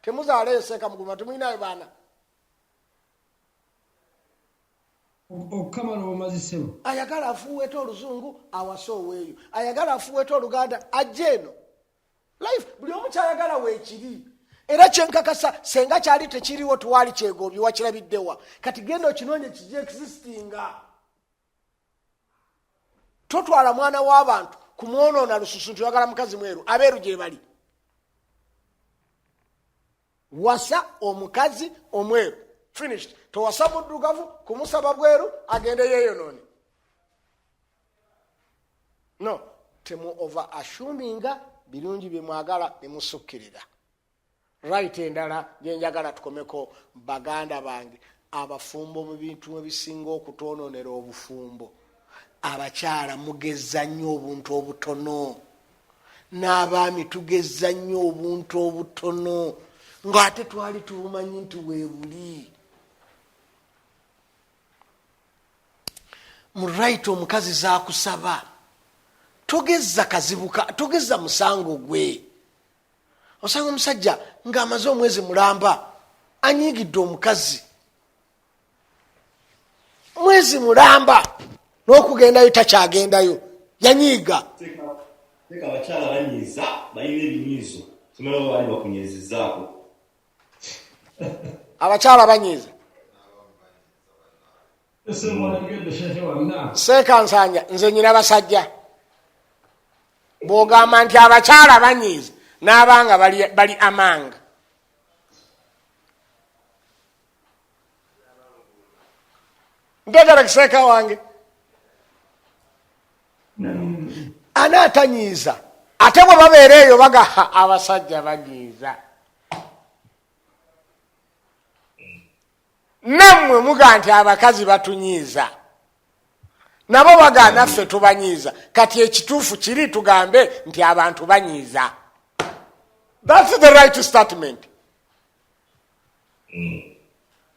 temuzaaleyo seeka muguluma temulinayo baana okukamala obumazisemu ayagala afuweta oluzungu awase oweeyo ayagala afuweta oluganda ajja eno life buli omu kyayagala weekiri era kyenkakasa senga kyali tekiriwo tuwaali kyegobye wakirabiddewa kati genda okinoonye kijja existinga totwala mwana w'abantu kumwonoona lususu nti oyagala mukazi mweru abeeru gye bali wasa omukazi omweru finished towasa muddugavu kumusaba bweru agende yeeyonoone no temu over assuminga birungi byemwagala nemusukkirira right endala gyenjagala tukomeko baganda bange abafumbo mu bintu ebisinga okutwonoonera obufumbo abakyala mugeza nnyo obuntu obutono n'abaami tugeza nnyo obuntu obutono ng'ate twali tubumanyi nti weebuli mu right omukazi zaakusaba togeza kazibuka togeza musango gwe osanga omusajja ng'amaze omwezi mulamba anyiigidde omukazi mwezi mulamba n'okugendayo takyagendayo yanyiiga teka abakyala banyiiza balina ebinyiizo somera baali bakunyiizizaako abakyala banyiiza seeka nsanja nze nyina basajja bw'ogamba nti abakyala banyiiza n'abanga bali amanga ntegera kiseeka wange anaatanyiiza ate bwe babeera eyo bagaha abasajja banyiiza nammwe muga nti abakazi batunyiiza nabo baga naffe tubanyiiza kati ekituufu kiri tugambe nti abantu banyiiza. That's the right statement.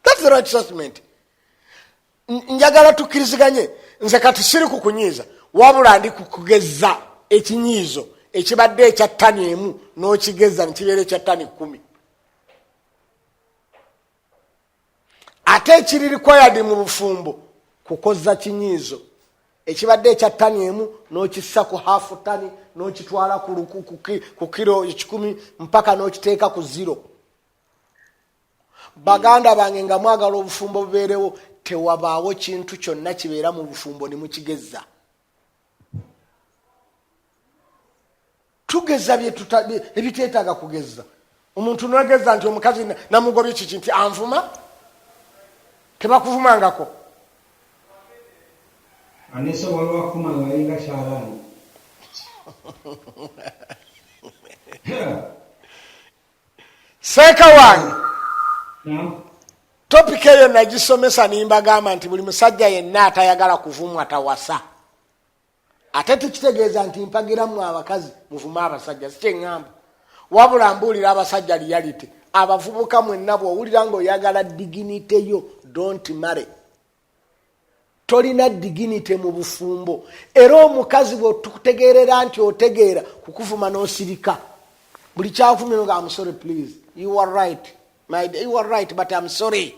That's the right statement. Njagala tukkiriziganye nze kati siri kukunyiiza wabula ndi kukugeza ekinyiizo ekibadde ekya ttani emu n'okigeza nekibeera ekya ttani 10. Ate ekiri required mu bufumbo kukoza kinyiizo ekibadde ekya ttani emu n'okissa ku half ttani n'okitwala ku kiro 10 mpaka n'okiteeka ku 0. Baganda bange nga mwagala obufumbo bubeerewo tewabaawo kintu kyonna kibeera mu bufumbo ne mukigeza. Tugeza ebiteetaaga kugeza. Omuntu n'ageza nti omukazi namugobye kiki nti anvuma tebakuvumangako. Anesobola wakumanga inga kyalaani. Seeka wange topic eyo nagisomesa nimbagamba nti buli musajja yenna atayagala kuvumwa tawasa. Ate tukitegeeza nti mpagiramu abakazi muvuma abasajja sikyeŋŋamba wabula mbuulira abasajja reality. Abavubuka mwenna bw'owulira ng'oyagala dignity yo don't marry. Tolina dignity mu bufumbo era omukazi bw'otutegeerera nti otegeera kukuvuma n'osirika buli kyavumira nga I'm sorry please you are right my dear, you are right but I'm sorry.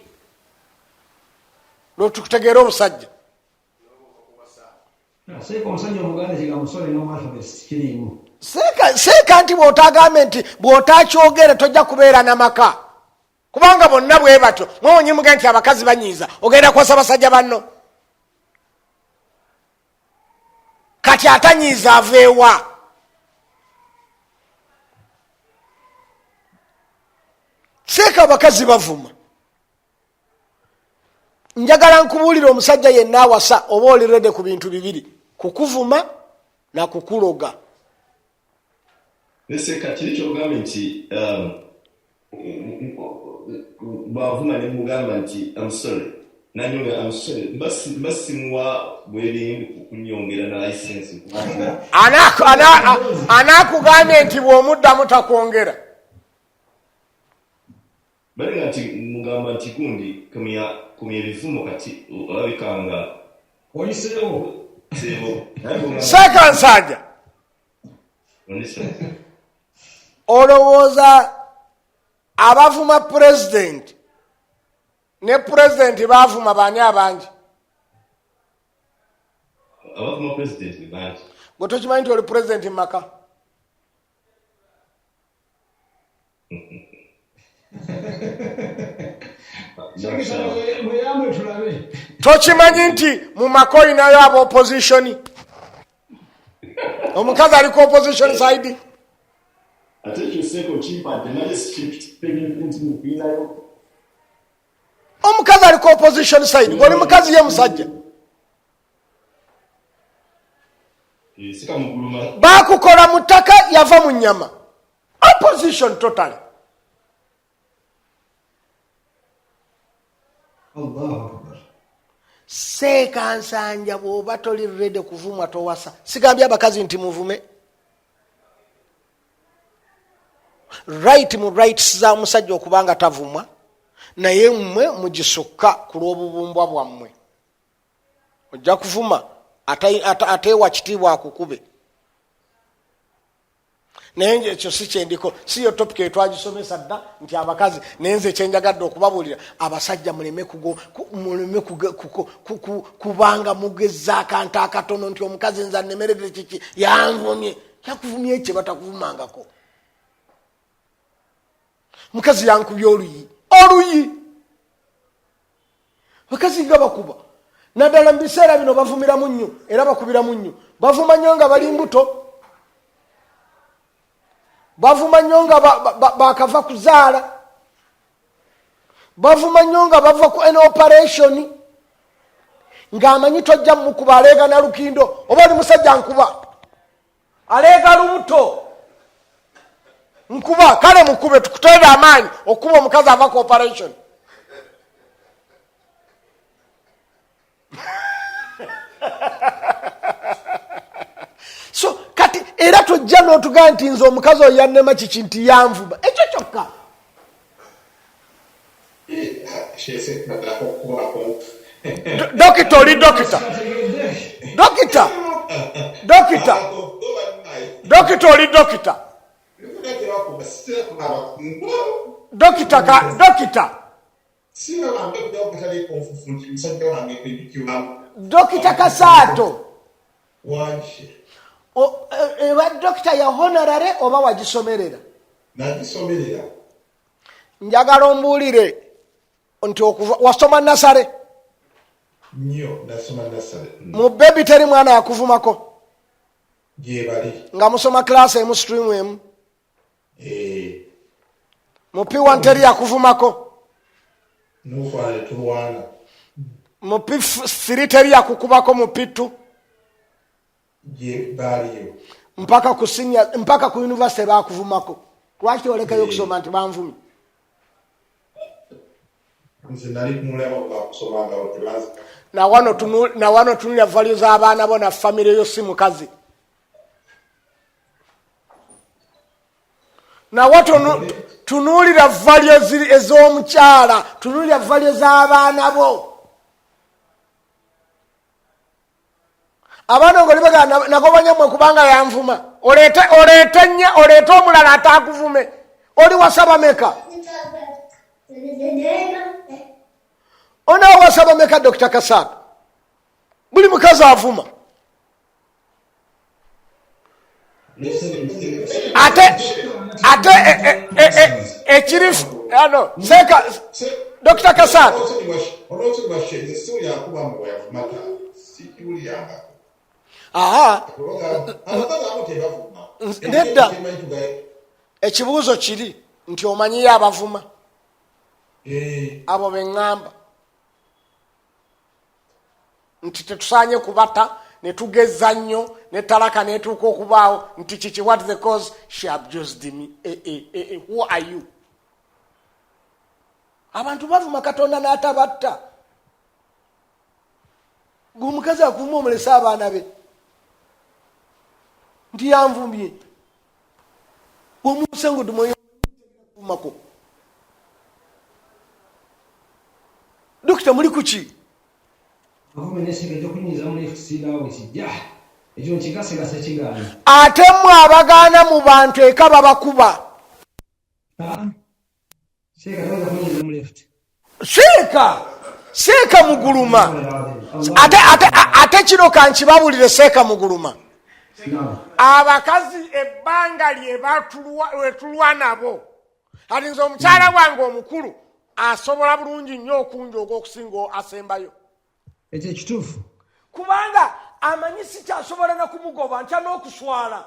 Lw'otukutegeera obusajja seeka nti bw'otagambye nti bw'otakyogere tojja kubeera n'amaka kubanga bonna bwe batyo mwewonyi muge nti abakazi banyiiza ogenda kwasa basajja banno kati atanyiiza aveewa. Seeka abakazi bavuma. Njagala nkubuulira omusajja yenna awasa oba olirede ku bintu bibiri kukuvuma na kukuloga. Seeka kiri kyogambye nti bwavuma ne mugamba nti I'm sorry nanyoga I'm sorry basimuwa bweri kunyongera na license anakugambye nti bw'omuddamu takwongera. Bali nga nti mugamba nti gundi kumya ebivumo kati olabikanga oyiseewo Seeka nsajja olowooza abavuma president ne president bavuma baani abangi? Abavuma president ni bangi. Gwe tokimanyi nti oli president mumaka? Tokimanyi nti mu maka olinayo aba opposition? Omukazi aliko opposition side? Omukazi aliko opposition side goli mukazi ye musajja. Bakukola mu ttaka yava mu nnyama. Opposition total. Seeka nsanja bw'oba toli ready kuvumwa towasa. Sigambye abakazi nti muvume. Right mu rights za musajja okubanga tavumwa naye mmwe mugisukka ku lw'obubumbwa bwammwe. Ojja kuvuma ateewa kitiibwa akukube. Naye ekyo si kyendiko siyo topic etwagisomesa dda nti abakazi naye nze kyenjagadde okubabuulira abasajja muleme kubanga mugeza akantu akatono nti omukazi nze annemerere kiki yanvumye yakuvumye ekye batakuvumangako. Mukazi yankubye oluyi bakazi nga bakuba naddala mu biseera bino bavumiramu nnyo era bakubiramu nnyo. Bavuma nnyo nga bali mbuto, bavuma nnyo nga bakava kuzaala, bavuma nnyo nga bava ku an operation ng'amanyi tojja mukuba aleega na lukindo oba oli musajja nkuba aleega lubuto nkuba kale mukube tukuteera amaanyi okuba omukazi ava ku operation. tojja n'otugaa nti nze omukazi oyo yannema kiki nti yanvuba ekyo kyokka dokita oli dokita oli dokita dokita Kasaato ewa dokita ya honorare oba wagisomerera? Nagisomerera. Njagala ombuulire nti wasoma nasale? Nnyo nasoma nasale. Mu bebi teri mwana yakuvumako? Gyebali. Nga musoma class emu stream emu? Mu P1 teri yakuvumako? Nufale tulwana. Mu P3 teri yakukubako mu P2? Gyebaliyo. Mpaka ku university bakuvumako. Lwaki olekayo okusoma nti banvumi? Nze nali kumulema bakusomanga otulaza. Na wano tunulya value z'abaana bo na family yo si mukazi. Na watu tunulira value ez'omukyala, tunulira value z'abaana bo. Abaana ngo libaga nagobanya mwe kubanga yanvuma. Olete omulala atakuvume. Oli wasaba meka? Ona wasaba meka Dr. Kasaato? Buli mukazi avuma. Ate ekirifu seka Dr. Kasaato nedda ekibuuzo kiri nti omanyiyo abavuma abo beŋŋamba nti tetusaanye kubata netugeza nnyo netalaka netuuka okubaawo nti kiki what the cause she abused me. Who are you? Abantu bavuma Katonda n'atabatta. Gumukazi akuvuma omulesa abaana be nti yanvumye omusengo dumoyo kumako. Dokita muli kuki? Ate mwe abagaana mu bantu eka babakuba. Seeka Muguluma. Ate kino kankibabulire Seeka Muguluma. Abakazi ebbanga lye nabo. Ati nze omukyala wange omukulu asobola bulungi nnyo okunjooga okusinga asembayo. Ekyo ekituufu. Kubanga amanyi si kyasobola na kumugoba ntya n'okuswala.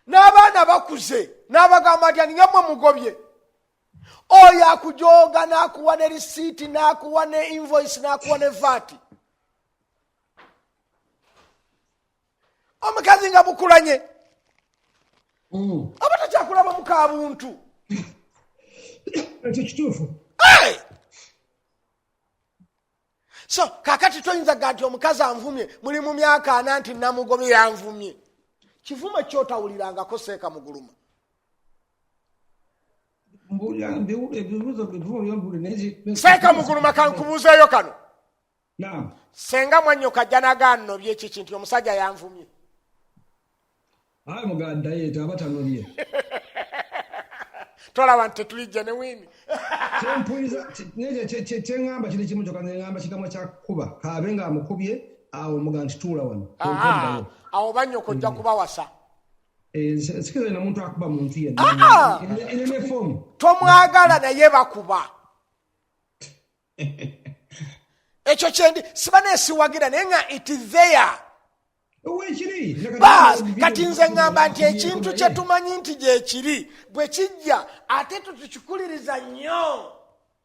N'abaana bakuze n'abagamba nti aningamwe mugobye. Oyo akujooga n'akuwa ne risiiti n'akuwa ne invoice n'akuwa ne VAT. Omukazi nga bukulanye. Aba takyakulaba mu kaabuntu. Ekyo ekituufu. So kakati toyinza gati omukazi anvumye muli mu myaka 4 nti namugobye yanvumye. Kivuma kyotawulirangako Seeka Muguluma. Seeka Muguluma kankubuuzeeyo kano. Senga mwanyo kajja nagaano byekiki nti omusajja yanvumye. Muganda yeeta abatanobye. Tolaba nti tulijja ne wini. Kyengamba kiri kimu kyokka ngamba kigambo kyakuba kaabe nga amukubye awo muganda tuula wano. Awo bannyoko ojja kubawasa. Sikiza na muntu akuba muntu yenna. Ine fomu. Tomwagala naye bakuba. Ekyo kyendi siba neesiwagira naye nga it is there. Bas kati nze ngamba nti ekintu kye tumanyi nti gye kiri bwe kijja ate tukikuliriza nnyo.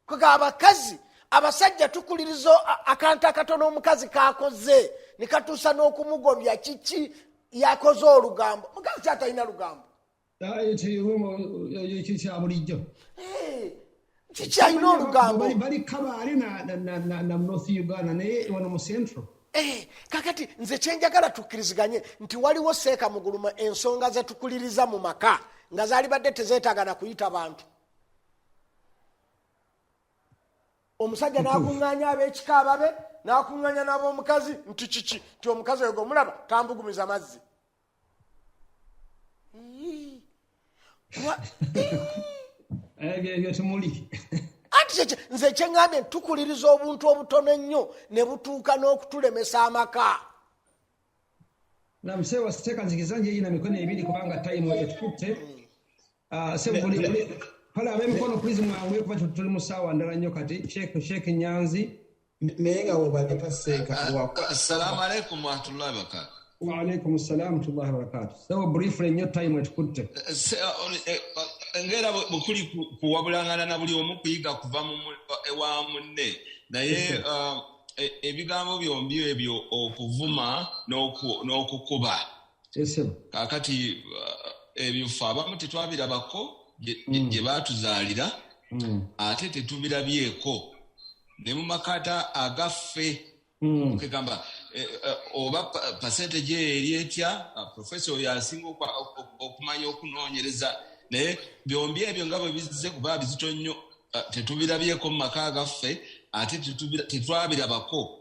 Kuga abakazi abasajja tukuliriza akantu akatono omukazi kakoze ne katuusa n'okumugobya kiki yakoze olugambo. Mukazi kyatalina lugambo. Kiki alina olugambo. Bali kabaali na North Uganda naye wano mu Central. kakati nze kyenjagala tukkiriziganye nti waliwo seeka muguluma ensonga zetukuliriza mu maka nga zaalibadde tezeetagana kuyita bantu. Omusajja n'akuŋŋaanya ab'ekika ababe n'akuŋŋaanya n'ab'omukazi nti kiki nti omukazi oyo gomulaba tambugumiza mazzi. Anti nze kyeŋŋambye tukuliriza obuntu obutono ennyo ne butuuka n'okutulemesa amaka. Namusewa Seeka nzikiza nje ina mikono ebiri kubanga time etukutte. Pala ab'emikono please mwanguye kuba tuli mu ssaawa ndala nnyo kati. Sheikh Nyanzi. Naye nga webaleka Seeka. Assalamu alaikum wa rahmatullahi wa barakatuh. Wa alaikum assalam wa rahmatullahi wa barakatuh. So briefly nnyo time etukutte. Ngera bukuli kuwabulangana na buli omu kuyiga kuva ewa munne naye ebigambo byombi ebyo okuvuma n'okukuba kakati ebyofa abamu tetwabirabako gye baatuzaalira ate tetubirabyeko ne mu makata agaffe kegamba oba percentage eri etya profesa oyo asinga okumanya okunoonyereza naye byombi ebyo nga bwe bizze kuba bizito nnyo tetubirabyeko mu maka gaffe ate tetwabirabako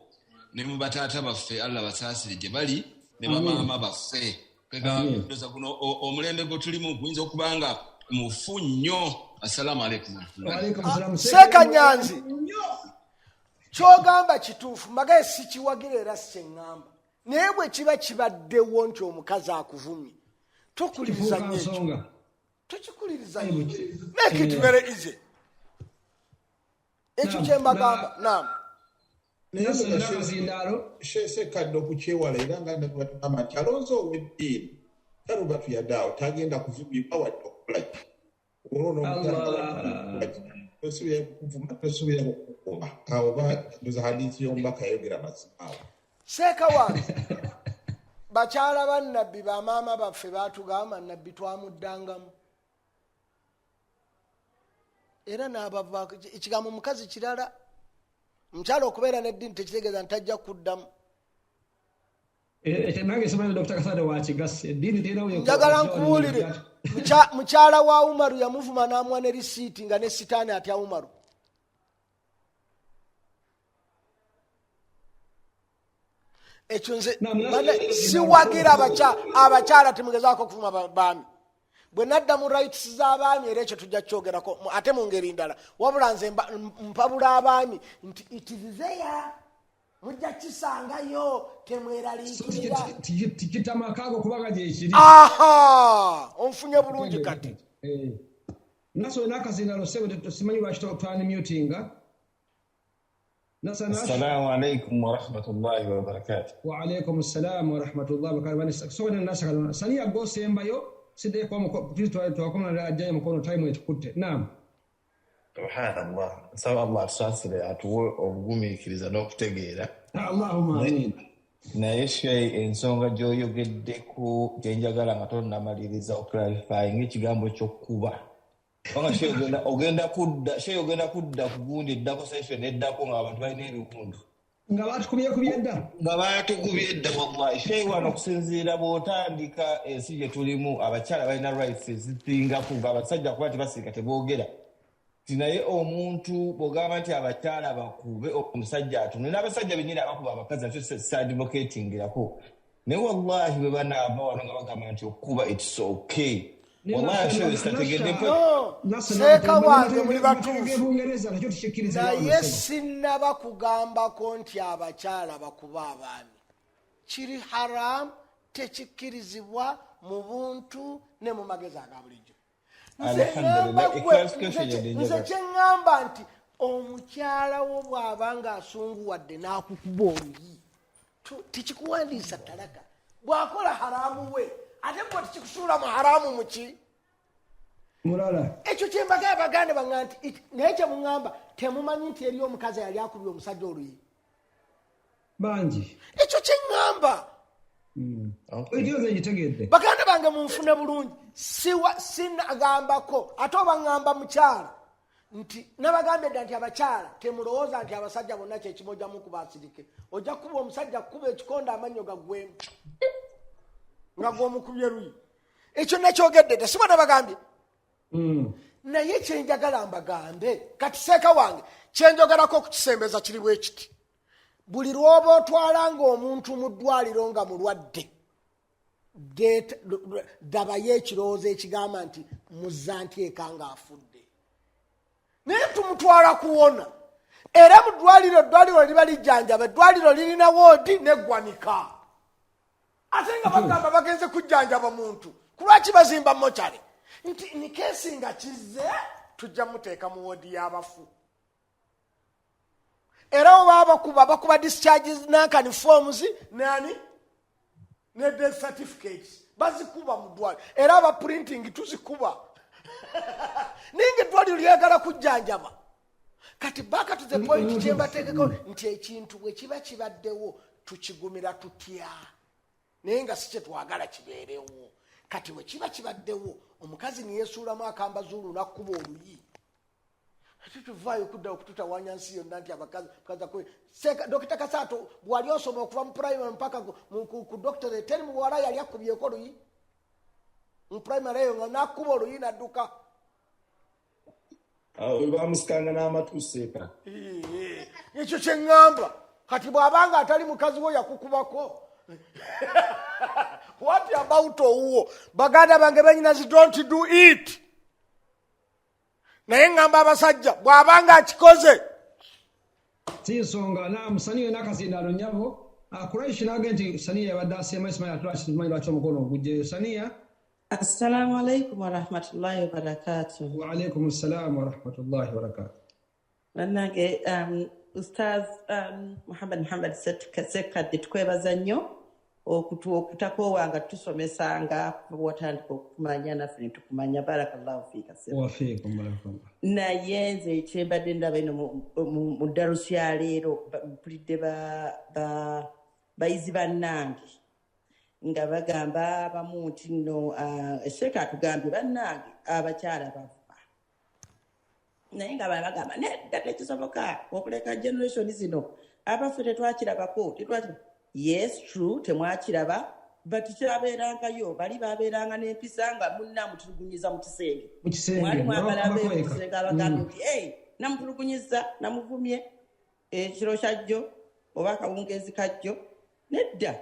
ne mu bataata baffe Allah basaasire gye bali ne bamaama baffe kegambyoza guno omulembe gwe tulimu guyinza okubanga mufu nnyo. Assalamu alaikum. Seeka Nyanzi kyogamba kituufu mbagaye sikiwagira era sikyeŋŋamba naye bwe kiba kibaddewo nti omukazi akuvumye tukuliriza nnyo tukikuliriza nnyo make it very easy ekyo kyembagamba naam Ssekkadde okukyewala era nga ndagamba nti alonze ow'eddiini taluba tuyadaawo tagenda kuvumibwa wadde okukolaki tosubira kukukuba awo badoza hadiisi y'omubaka yayogera mazimaawo. Seeka wange bakyala bannabbi bamaama baffe baatugamba nabbi twamuddangamu era n'abavaako ekigambo mukazi kirala mukyala okubeera n'eddiini tekitegeeza ntajja kuddamu. Njagala nkuwulire mukyala wa Umaru yamuvuma n'amuwa ne risiiti nga ne sitaani atya Umaru. Ekyo nze siwagira abakyala temugezaako okuvuma baami. Bwe nadda mu rights z'abaami era ekyo tujja kyogerako ate mu ngeri ndala wabula nze mpabula abaami nti itivizeya mujja kisangayo temweraliikirira tikitamakaago kubanga gyekiri. Onfunye bulungi kati. Naso nakazindalo sebo simanyi lwaki twanimutinga. Assalamu alaikum wa rahmatullahi wa barakatuh. Wa alaikum assalam wa rahmatullahi wa barakatuh. Sona nasakala sania gosembayo side kwa twakoma rajaye mukono time etukutte. Naam. Subhanallah. Sawa Allah asasire atuwe obugumiikiriza n'okutegeera. Allahumma amin. Naye ensonga gy'oyogeddeko gyenjagala nga tonnamaliriza oclarifying ekigambo ky'okkuba. Wanga ogenda kudda ku gundi eddako session eddako ng'abantu balina ebikundu. Nga batukubye edda. Nga batukubye edda wallahi. Sheikh wano okusinziira bw'otandika ensi gye tulimu abakyala balina rights ezipingako ng'abasajja kuba tebasiika teboogera. Naye omuntu bw'ogamba nti abakyala bakube omusajja atunula n'abasajja bennyini abakuba abakazi nakyo sadvocatingirako. Naye wallahi bwe banaava wano nga bagamba nti okuba it's okay. Seeka wange muli batuufu naye sinnaba kugambako nti abakyala bakuba abaami. Kiri haramu tekikkirizibwa mu buntu ne mu magezi aga bulijjo. Nze kyeŋŋamba nti omukyala wo bw'aba ng'asunguwadde n'akukuba oluyi tikikuwandiisa talaka bw'akola haramu we ate bwe tikikusuula mu haramu muki mulala. Ekyo kyembaga abagande baŋŋamba nti naye kyemuŋŋamba temumanyi nti eri omukazi yali akubye omusajja oluyi bangi. Ekyo kyeŋŋamba baganda bange munfune bulungi sinagambako ate oba ŋŋamba mukyala nti nabagambye dda nti abakyala temulowooza nti abasajja bonna kyekimojja mu kubasirike ojja kuba omusajja kuba ekikondo amannyo gaggwemu nga gw'omukubye luyi ekyo nakyogedde dda siba nabagambye naye kyenjagala mbagambe kati seeka wange kyenjogerako okukisembeza kiri bwe kiti buli lwoba otwala ng'omuntu mu ddwaliro nga mulwadde dabayo ekirowoozo ekigamba nti muzza ntyeka ng'afudde naye tumutwala kuwona era mu ddwaliro liba lijjanjaba eddwaliro lirina woodi neggwanika ate nga bagamba bagenze kujjanjaba muntu kulwaki bazimba mokyale nti nikeesi nga kizze tujja muteeka mu woodi y'abafu era oba bakuba discharges nankani forms nani ne death certificates bazikuba mu ddwaliro era aba printing tuzikuba ninga eddwaliro lyagala kujjanjaba kati back to the point kyembateekeko nti ekintu bwe kiba kibaddewo tukigumira tutya naye nga si kyetwagala kibeerewo kati bwe kiba kibaddewo omukazi niyesuulamu akambazuulu nakkuba oluyi ate tuvaayo okudda okututawanya nsi yonna nti abakazi dokita Kasaato bwali osoma okuva mu primary mpaka ku doctorate teri muwala yali akubyeko oluyi mu primary eyo nga nakkuba oluyi nadduka bamusikanga n'amatuuseeka ekyo kyeŋŋamba kati bw'abanga atali mukazi wo yakukubako what about owuwo baganda bange benyinazi don't do it naye ŋŋamba abasajja bw'abanga akikoze si nsonga namusaniyo nakazindalo nyabo akuraishi nage nti saniya yabadde asema ismaila atwakitumanyi lwaki omukono ogujjeyo saniya. Assalamu alaikum wa rahmatullahi wa barakatuh. Wa alaikum assalam wa rahmatullahi wa barakatuh. Nannange Ustaz Muhammad Ssekkadde tukwebaza nnyo okutakoowanga tusomesanga watandika okumanya naffe ne tukumanya. Barakallahu fiika. Wa fiikum barakallahu. Naye nze kyembadde ndaba eno mu ddarusi ya leero mpulidde bayizi bannange nga bagamba abamu nti nno Sheikh atugambye bannange abakyala bavuba naye nga bagamba nedda tekisoboka okuleka generation zino abaffe tetwakirabako. Yes, true, temwakiraba, but kyabeerangayo bali babeeranga n'empisa nga munnamutulugunyiza mu kisenge mwali mwagala abeera mu kisenge abagambye nti namutulugunyiza namuvumye ekiro kyajjo oba akawungeezi kajjo. Nedda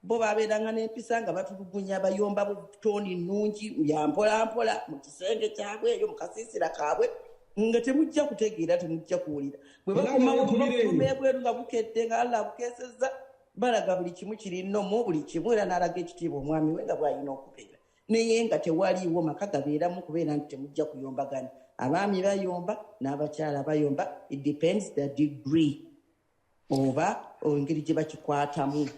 bo babeeranga n'empisa nga batulugunya bayomba butooni nnungi yampolampola mu kisenge kyabwe eyo mu kasiisira kaabwe nga temujja kutegeera temujja kuwulira bwe bakumamu ebweru nga bukedde nga Allah bukeesezza balaga buli kimu kiri nnomu buli kimu era n'alaga ekitiibwa omwami we nga bw'alina okubeera naye nga tewaliiwo maka gabeeramu kubeera nti temujja kuyombagana. Abaami bayomba n'abakyala bayomba, it depends the degree oba engeri gye bakikwatamu.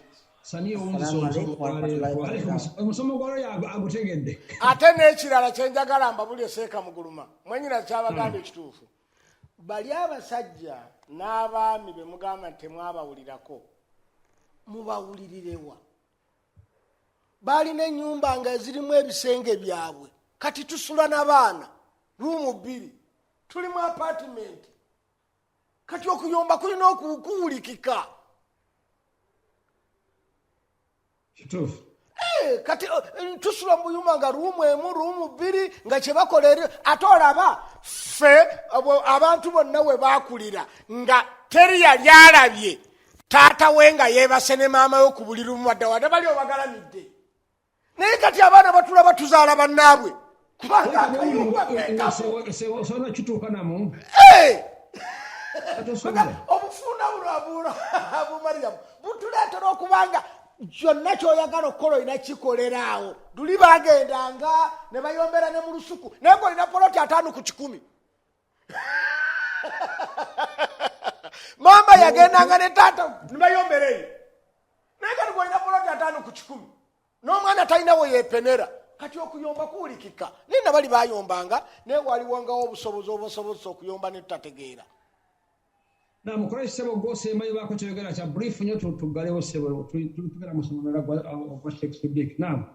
omusomo gwalo agutegedde. Ate n'ekirala kyenjagala mbabulye Seeka Muguluma mwenyina kyabagamba ekituufu bali abasajja n'abaami be mugamba nti temwabawulirako mubawulirirewa. Balina ennyumba nga ezirimu ebisenge byabwe kati tusula n'abaana ruumu 2 tuli mu apartment kati okuyomba kulina okuwulikika. Kituufu. Kati tusula mu nyumba nga ruumu 1 ruumu 2 nga kye bakolera ate olaba ffe abantu bonna we baakulira nga teri yali alabye taata we nga yeebase ne maama we ku buli lumu wadde bali obagalamidde. Naye kati abaana batulaba tuzaala bannaabwe kubanga sona kituuka namu obufunda buno abumaliyamu butuleetera okubanga kyonna kyoyagala okukola olina kikolerawo. Luli bagendanga ne bayombera ne mu lusuku naye ng'olina poloti 5 ku 10. Mama yagendanga ne taata ne bayombera eyo naye kati ng'olina poloti 5 ku 10 n'omwana talina we yeepenera. Kati okuyomba kuwulikika nina bali bayombanga naye waliwongawo obusobozi obusobozesa okuyomba ne tutategeera. Mukola sebo gose mayi bako kyogera kya brief nyo tugalewo sebo tugera musomera gwa Sheikh Siddiq. Naam.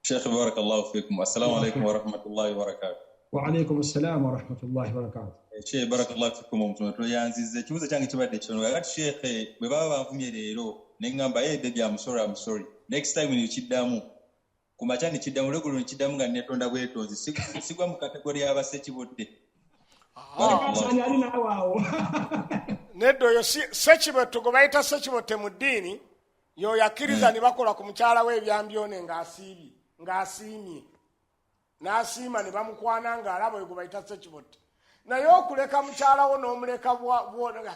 Sheikh barakallahu fikum. Assalamu alaykum wa rahmatullahi wa barakatuh. Wa alaykum assalam wa rahmatullahi wa barakatuh. Sheikh barakallahu fikum omuntu yanzize kibuzo kyange kibadde kino yakati Sheikh bwe baba banvumye leero ne ngamba baby I'm sorry next time ni kiddamu kumacha ni kiddamu lego ni kiddamu nga netonda bwetonzi sigwa mu kategori y'abasekibodde neddo yo sekibotto go bayita sekibotte mu ddiini yo yakiriza ne bakola ku mukyala we ebyambyone ng'asiimye n'asiima ne bamukwana ng'alaba go bayita sekibotte naye okuleka mukyala wo n'omuleka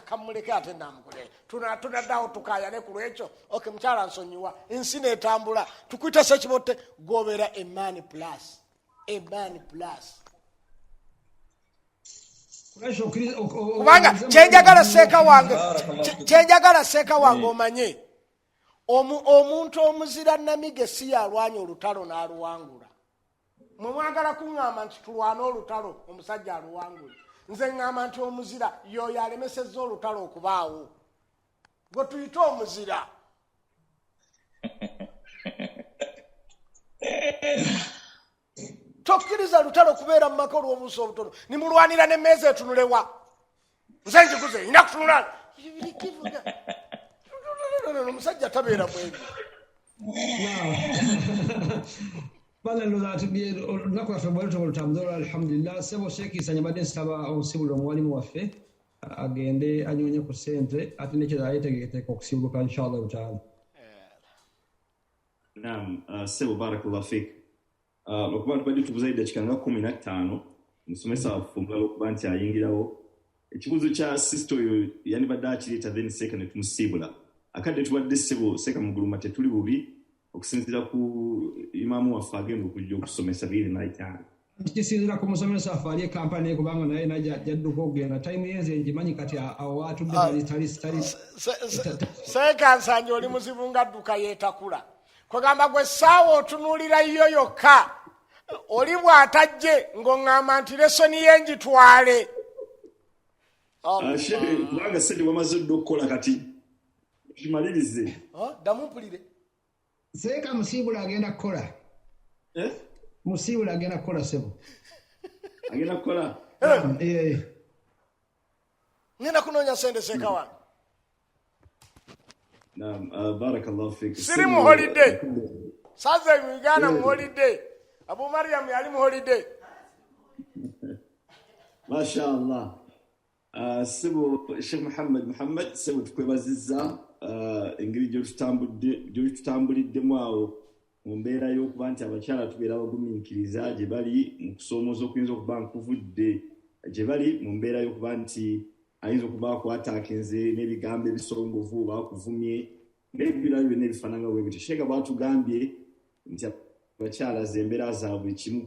kamuleke ate namukole tunaddawo tukayane ku lwekyo okay mukyala nsonyiwa ensi neetambula tukwita sekibotte gobeera a man plus kubanga kyenjagala seeka wange omanye omuntu omuzira namige si yalwanya olutalo n'aluwangula mwe mwagala kuŋŋamba nti tulwane olutalo omusajja aluwangule nze ŋŋamba nti omuzira yoyo alemesezza olutalo okubaawo gwe tuyite omuzira tokkiriza lutalo okubeera mu maka olw'obuusi obutono nimulwanira n'emmeeza etunulewa nze njiguze ina kutunula omusajja tabeera mwebyo Bala lozati olunaku lwaffe bwe lutambula alhamdulillah sebo sheekisanya badde nsaba okusibula omuwalimu waffe agende anyoonye ku ssente ate nekyo ayetegeketeeka okusibuluka inshallah taala. Naam, sebo barakallahu fik. Okuba tubadde tubuza eddakiika nga 15 musomesa waffe omulala okuba nti ayingirawo ekibuzo kya sisito oyo yandibadde akireeta then seeka ne tumusiibula akadde tubadde sebo seeka muguluma tetuli bubi okusinziira ku imamu waffe agenda okujja okusomesa 2025 kisinziira ku musomesa waffe ali ekampani kubanga naye najadduka okugenda time yenze ngimanyi kati awo atudde tali seeka nsanje oli muzibu ngadduka yeetakula kwegamba gwe essaawa otunuulira yo yokka oli bw'atajje ng'oŋŋamba nti lesoni ye ngitwale kubanga sente wamaze dde okukola kati kimalirize ddamu mpulire seeka musiibula agenda kukola musiibula agenda kukola sebo agenda kukola ngenda kunoonya sente seeka wange barakallahu fik siri mu holiday saze mu Uganda mu holiday Abu Mariam yali mu holiday mashallah sebo Sheikh Muhammad sebo tukwebazizza engeri gyotutambuliddemu awo mu mbeera y'okuba nti abakyala tubeera bagumiikiriza gye bali mu kusomooza okuyinza okuba nkuvudde gye bali mu mbeera y'okuba nti ayinza okuba akwataakenze n'ebigambo ebisongovu bakuvumye n'ebirala byonna ebifaananga bwe bityo sheeka bwatugambye nti abakyala ze embeera zaabwe kimu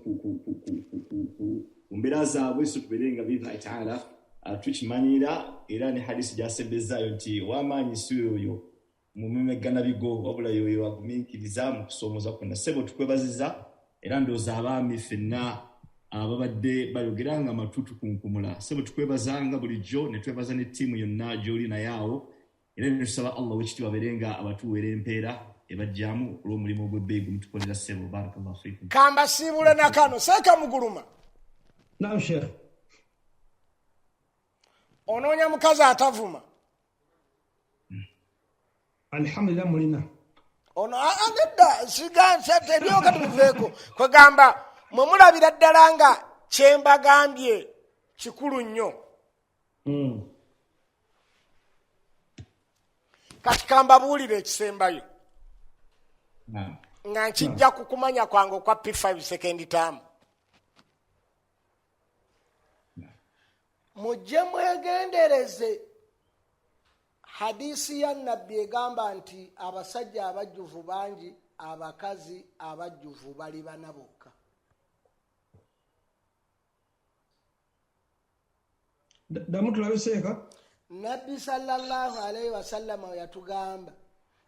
ku mbeera zaabwe so tubeere nga billahi taala tukimanyira era ne hadisi gyasebezzaayo nti ow'amaanyi si oyo mumemegana bigo wabula yoyo agumiikiriza mu kusomooza kwonna sebo tukwebaziza era ndowooza abaami ffenna ababadde bayogera nga matutu kunkumula sebo tukwebazanga bulijjo ne twebaza ne ttiimu yonna gy'oli naye awo era ne tusaba allah wekitiibwa abeere nga abatuweera empeera ebajjamu olw'omulimu ogw'ebbeegu mutukolera sebo barakallahu fikum kamba siibule nakano seeka muguluma naam sheikh onoonya mukazi atavuma alhamdulillah mulina ono nedda siganseteryoka tumuveeko kwegamba mwe mulabira ddala nga kyembagambye kikulu nnyo kati kambabuulire ekisembayo nga nkijja ku kumanya kwange okwa P5 second term mujje mwegendereze hadisi ya nabbi egamba nti abasajja abajjuvu bangi abakazi abajjuvu bali bana bokka damu tulabiseeka nabbi sallallahu alaihi wasallam yatugamba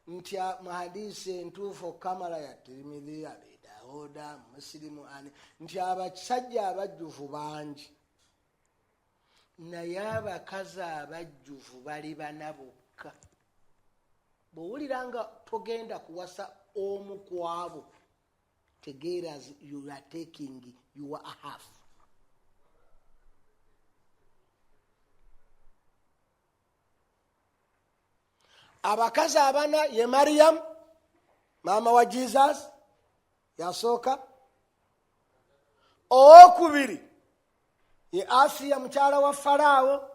nti mu hadisi entuufu kamala ya Tirmidhi Abi Dawuda Muslimu ani nti abasajja abajjuvu bangi naye abakazi abajjuvu bali bana bokka bw'owulira nga togenda kuwasa omu ku abo tegeera you are taking you are a half abakazi abana ye Mariam maama wa Jesus yasooka. Owokubiri ye Asiya mukyala wa Faraawo.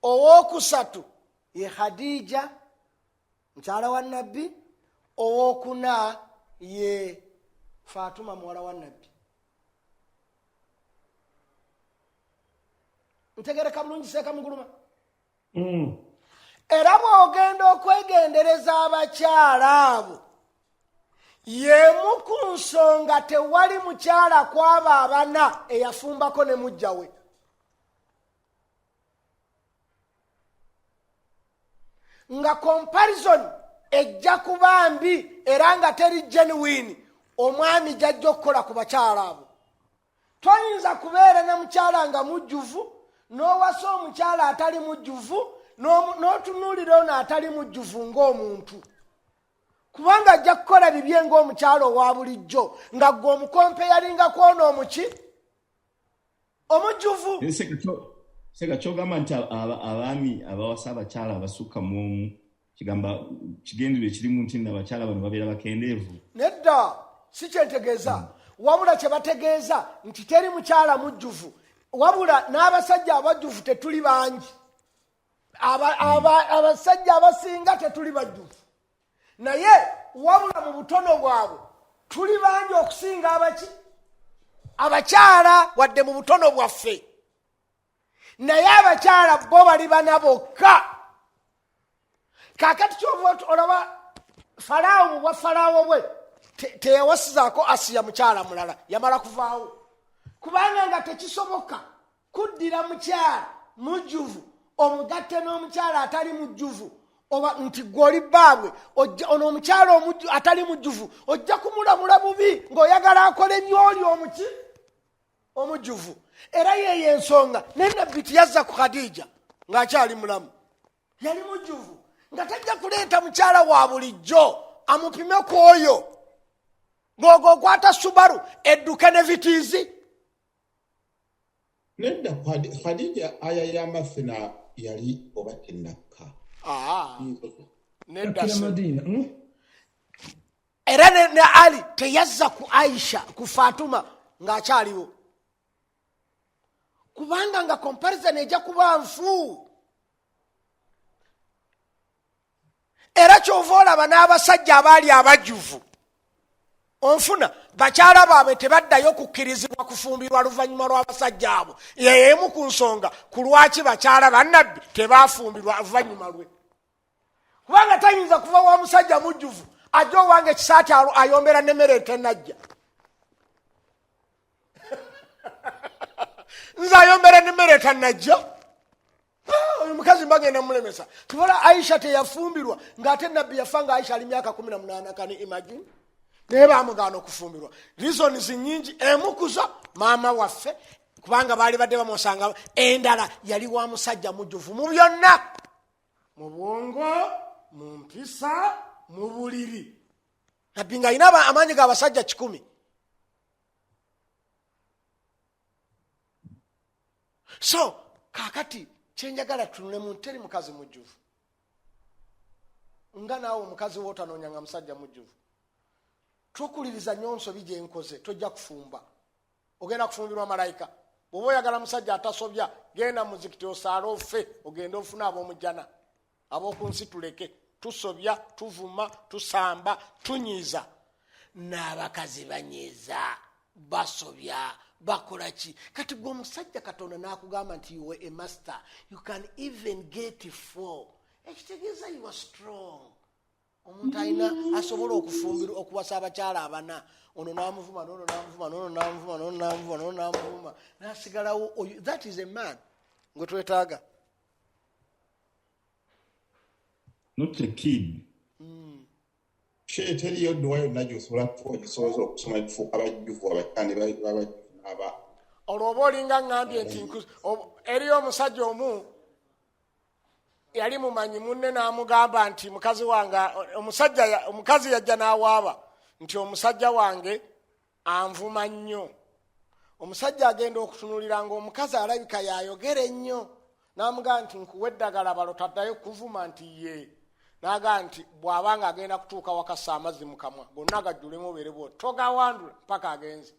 Owokusatu ye Khadija mukyala wa Nabbi. Owokuna ye Fatuma muwala wa Nabbi. Ntegereka bulungi Seeka Muguluma? Era bw'ogenda okwegendereza abakyala abo, y'emu ku nsonga tewali mukyala kwaba abana eyafumbako ne mujja we. Nga comparison ejja kuba mbi era nga teri genuine, omwami jajja okukola ku bakyala abo. Toyinza kubeera ne mukyala nga mujjuvu, n'owasa omukyala atali mujjuvu, n'otunuulira ono atali mujjuvu ng'omuntu. Kubanga ajja kukola bibye ng'omukyala owa bulijjo, nga gwe omukompe yalinga kwona omuki omujjuvu. Seka kyogamba nti abaami abawasa abakyala abasukka mu omu kigamba kigendero ekirimu nti n'abakyala bano babeera bakendeevu. Nedda si kyentegeeza, wabula kye bategeeza nti teri mukyala mujjuvu, wabula n'abasajja abajjuvu tetuli bangi. Abasajja abasinga tetuli bajjuvu, naye wabula mu butono bwabwe tuli bangi okusinga abakyala wadde mu butono bwaffe. Naye abakyala bo bali bana bokka. Kaakati kyova olaba Faraawo mu bwa Faraawo bwe teyawasizaako Asiya mukyala mulala, yamala kuvaawo. Kubanga nga tekisoboka kuddira mukyala mujjuvu omugatte n'omukyala atali mujjuvu, oba nti gw'oli bbaabwe ono omukyala atali mujjuvu ojja kumulamula bubi ng'oyagala akole by'oli omujjuvu. Era yeyo ensonga ne Nabbi yazza ku Khadija ng'akyali mulamu, yali mujjuvu, nga tajja kuleeta mukyala wa bulijjo amupime ku oyo ng'ogwo okwata Subaru edduke ne vitiizi. Nedda Khadija aya y'amafina yali oba tennakka. Nedda era ne Ali teyazza ku Aisha ku Fatuma ng'akyaliwo, kubanga nga comparison ejja kuba nfu. Era kyova olaba n'abasajja abaali abajjuvu onfuna bakyala baabwe tebaddayo kukkirizibwa kufumbirwa luvannyuma lw'abasajja abo. Yeemu ku nsonga ku lwaki bakyala bannabbi tebaafumbirwa luvannyuma lwe. Kubanga tayinza kuva wa musajja mujjuvu ajja owange ekisaati ayombera n'emmere etennajja. Nze ayombera n'emmere etannajja. Oyo mukazi mbagenda mulemesa. Tubola Aisha teyafumbirwa ng'ate Nabbi yafa nga Aisha ali myaka 18. Kani imagine? Naye baamugaana okufumbirwa. Reasons nnyingi, emu kuzo maama waffe, kubanga baali badde bamusanga. Endala yali wa musajja mujjuvu mu byonna, mu bwongo, mu mpisa, mu buliri. Nabbi ng'alina amaanyi g'abasajja 10. So kaakati kyenjagala tunule mu teri mukazi mujjuvu nga naawe omukazi wootanoonya musajja mujjuvu. Tukuliriza nnyo nsobi gye nkoze, tojja kufumba. Ogenda kufumbirwa malayika. Bw'oba oyagala musajja atasobya, genda muzikiti osaale ofe, ogenda ofuna ab'omujjana. Ab'oku nsi tuleke, tusobya, tuvuma, tusamba, tunyiiza. N'abakazi banyiiza, basobya, bakola ki? Kati gwe omusajja Katonda n'akugamba nti you were a master, you can even get 4. Ekitegeeza you are strong. Omuntu alina asobola okufumbirwa okuwasa abakyala abana. Ono n'amuvuma, n'ono n'amuvuma, n'ono n'amuvuma, n'ono n'amuvuma, n'ono n'amuvuma, n'asigalawo. That is a man gwe twetaaga. Not a kid. Teriyo dduwa yonna gy'osobola okusobola okusoma ebifuuka abajjuvu abakyani b'abajjuvu n'aba. Olwo oba olinga ngambye nti eriyo omusajja omu yali mumanyi munne n'amugamba nti mukazi wange omukazi yajja n'awaaba nti omusajja wange anvuma nnyo. Omusajja agenda okutunuulira ng'omukazi alabika yayogera ennyo namugaa nti nkuwa eddagala balo taddayo kuvuma nti ye naga nti bw'abanga agenda kutuuka wakassa amazzi mu kamwa gonna agajjulemu obeere bwoti togawandula mpaka agenze.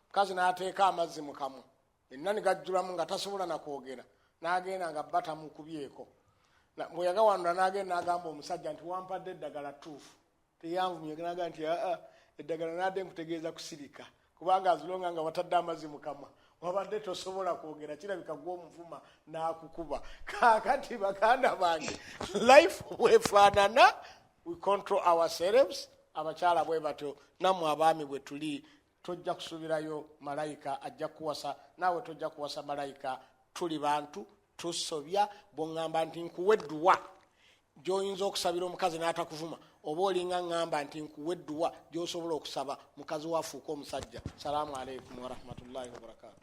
Mukazi n'ateeka amazzi mu kamwa enna ne gajjulamu nga tasobola nakwogera n'agenda nga bba tamukubyeko. Bwe yagawandula n'agenda n'agamba omusajja nti wampadde eddagala ttuufu teyanvumye naga nti eddagala nadde nkutegeeza kusirika kubanga azilonga nga watadde amazzi mu kamwa wabadde tosobola kwogera kirabika gw'omuvuma n'akukuba. Kaakati baganda bange life wefaanana, we control ourselves. Abakyala bwe batyo nammwe abaami bwe tuli tojja kusuubirayo malayika ajja kuwasa naawe tojja kuwasa malayika. Tuli bantu tusobya bw'oŋŋamba nti nkuwa edduwa gy'oyinza okusabira omukazi n'atakuvuma oba olinga ŋŋamba nti nkuwa edduwa gy'osobola okusaba mukazi waafuuka omusajja. Salaamu alaikum warahmatullahi wabarakatu.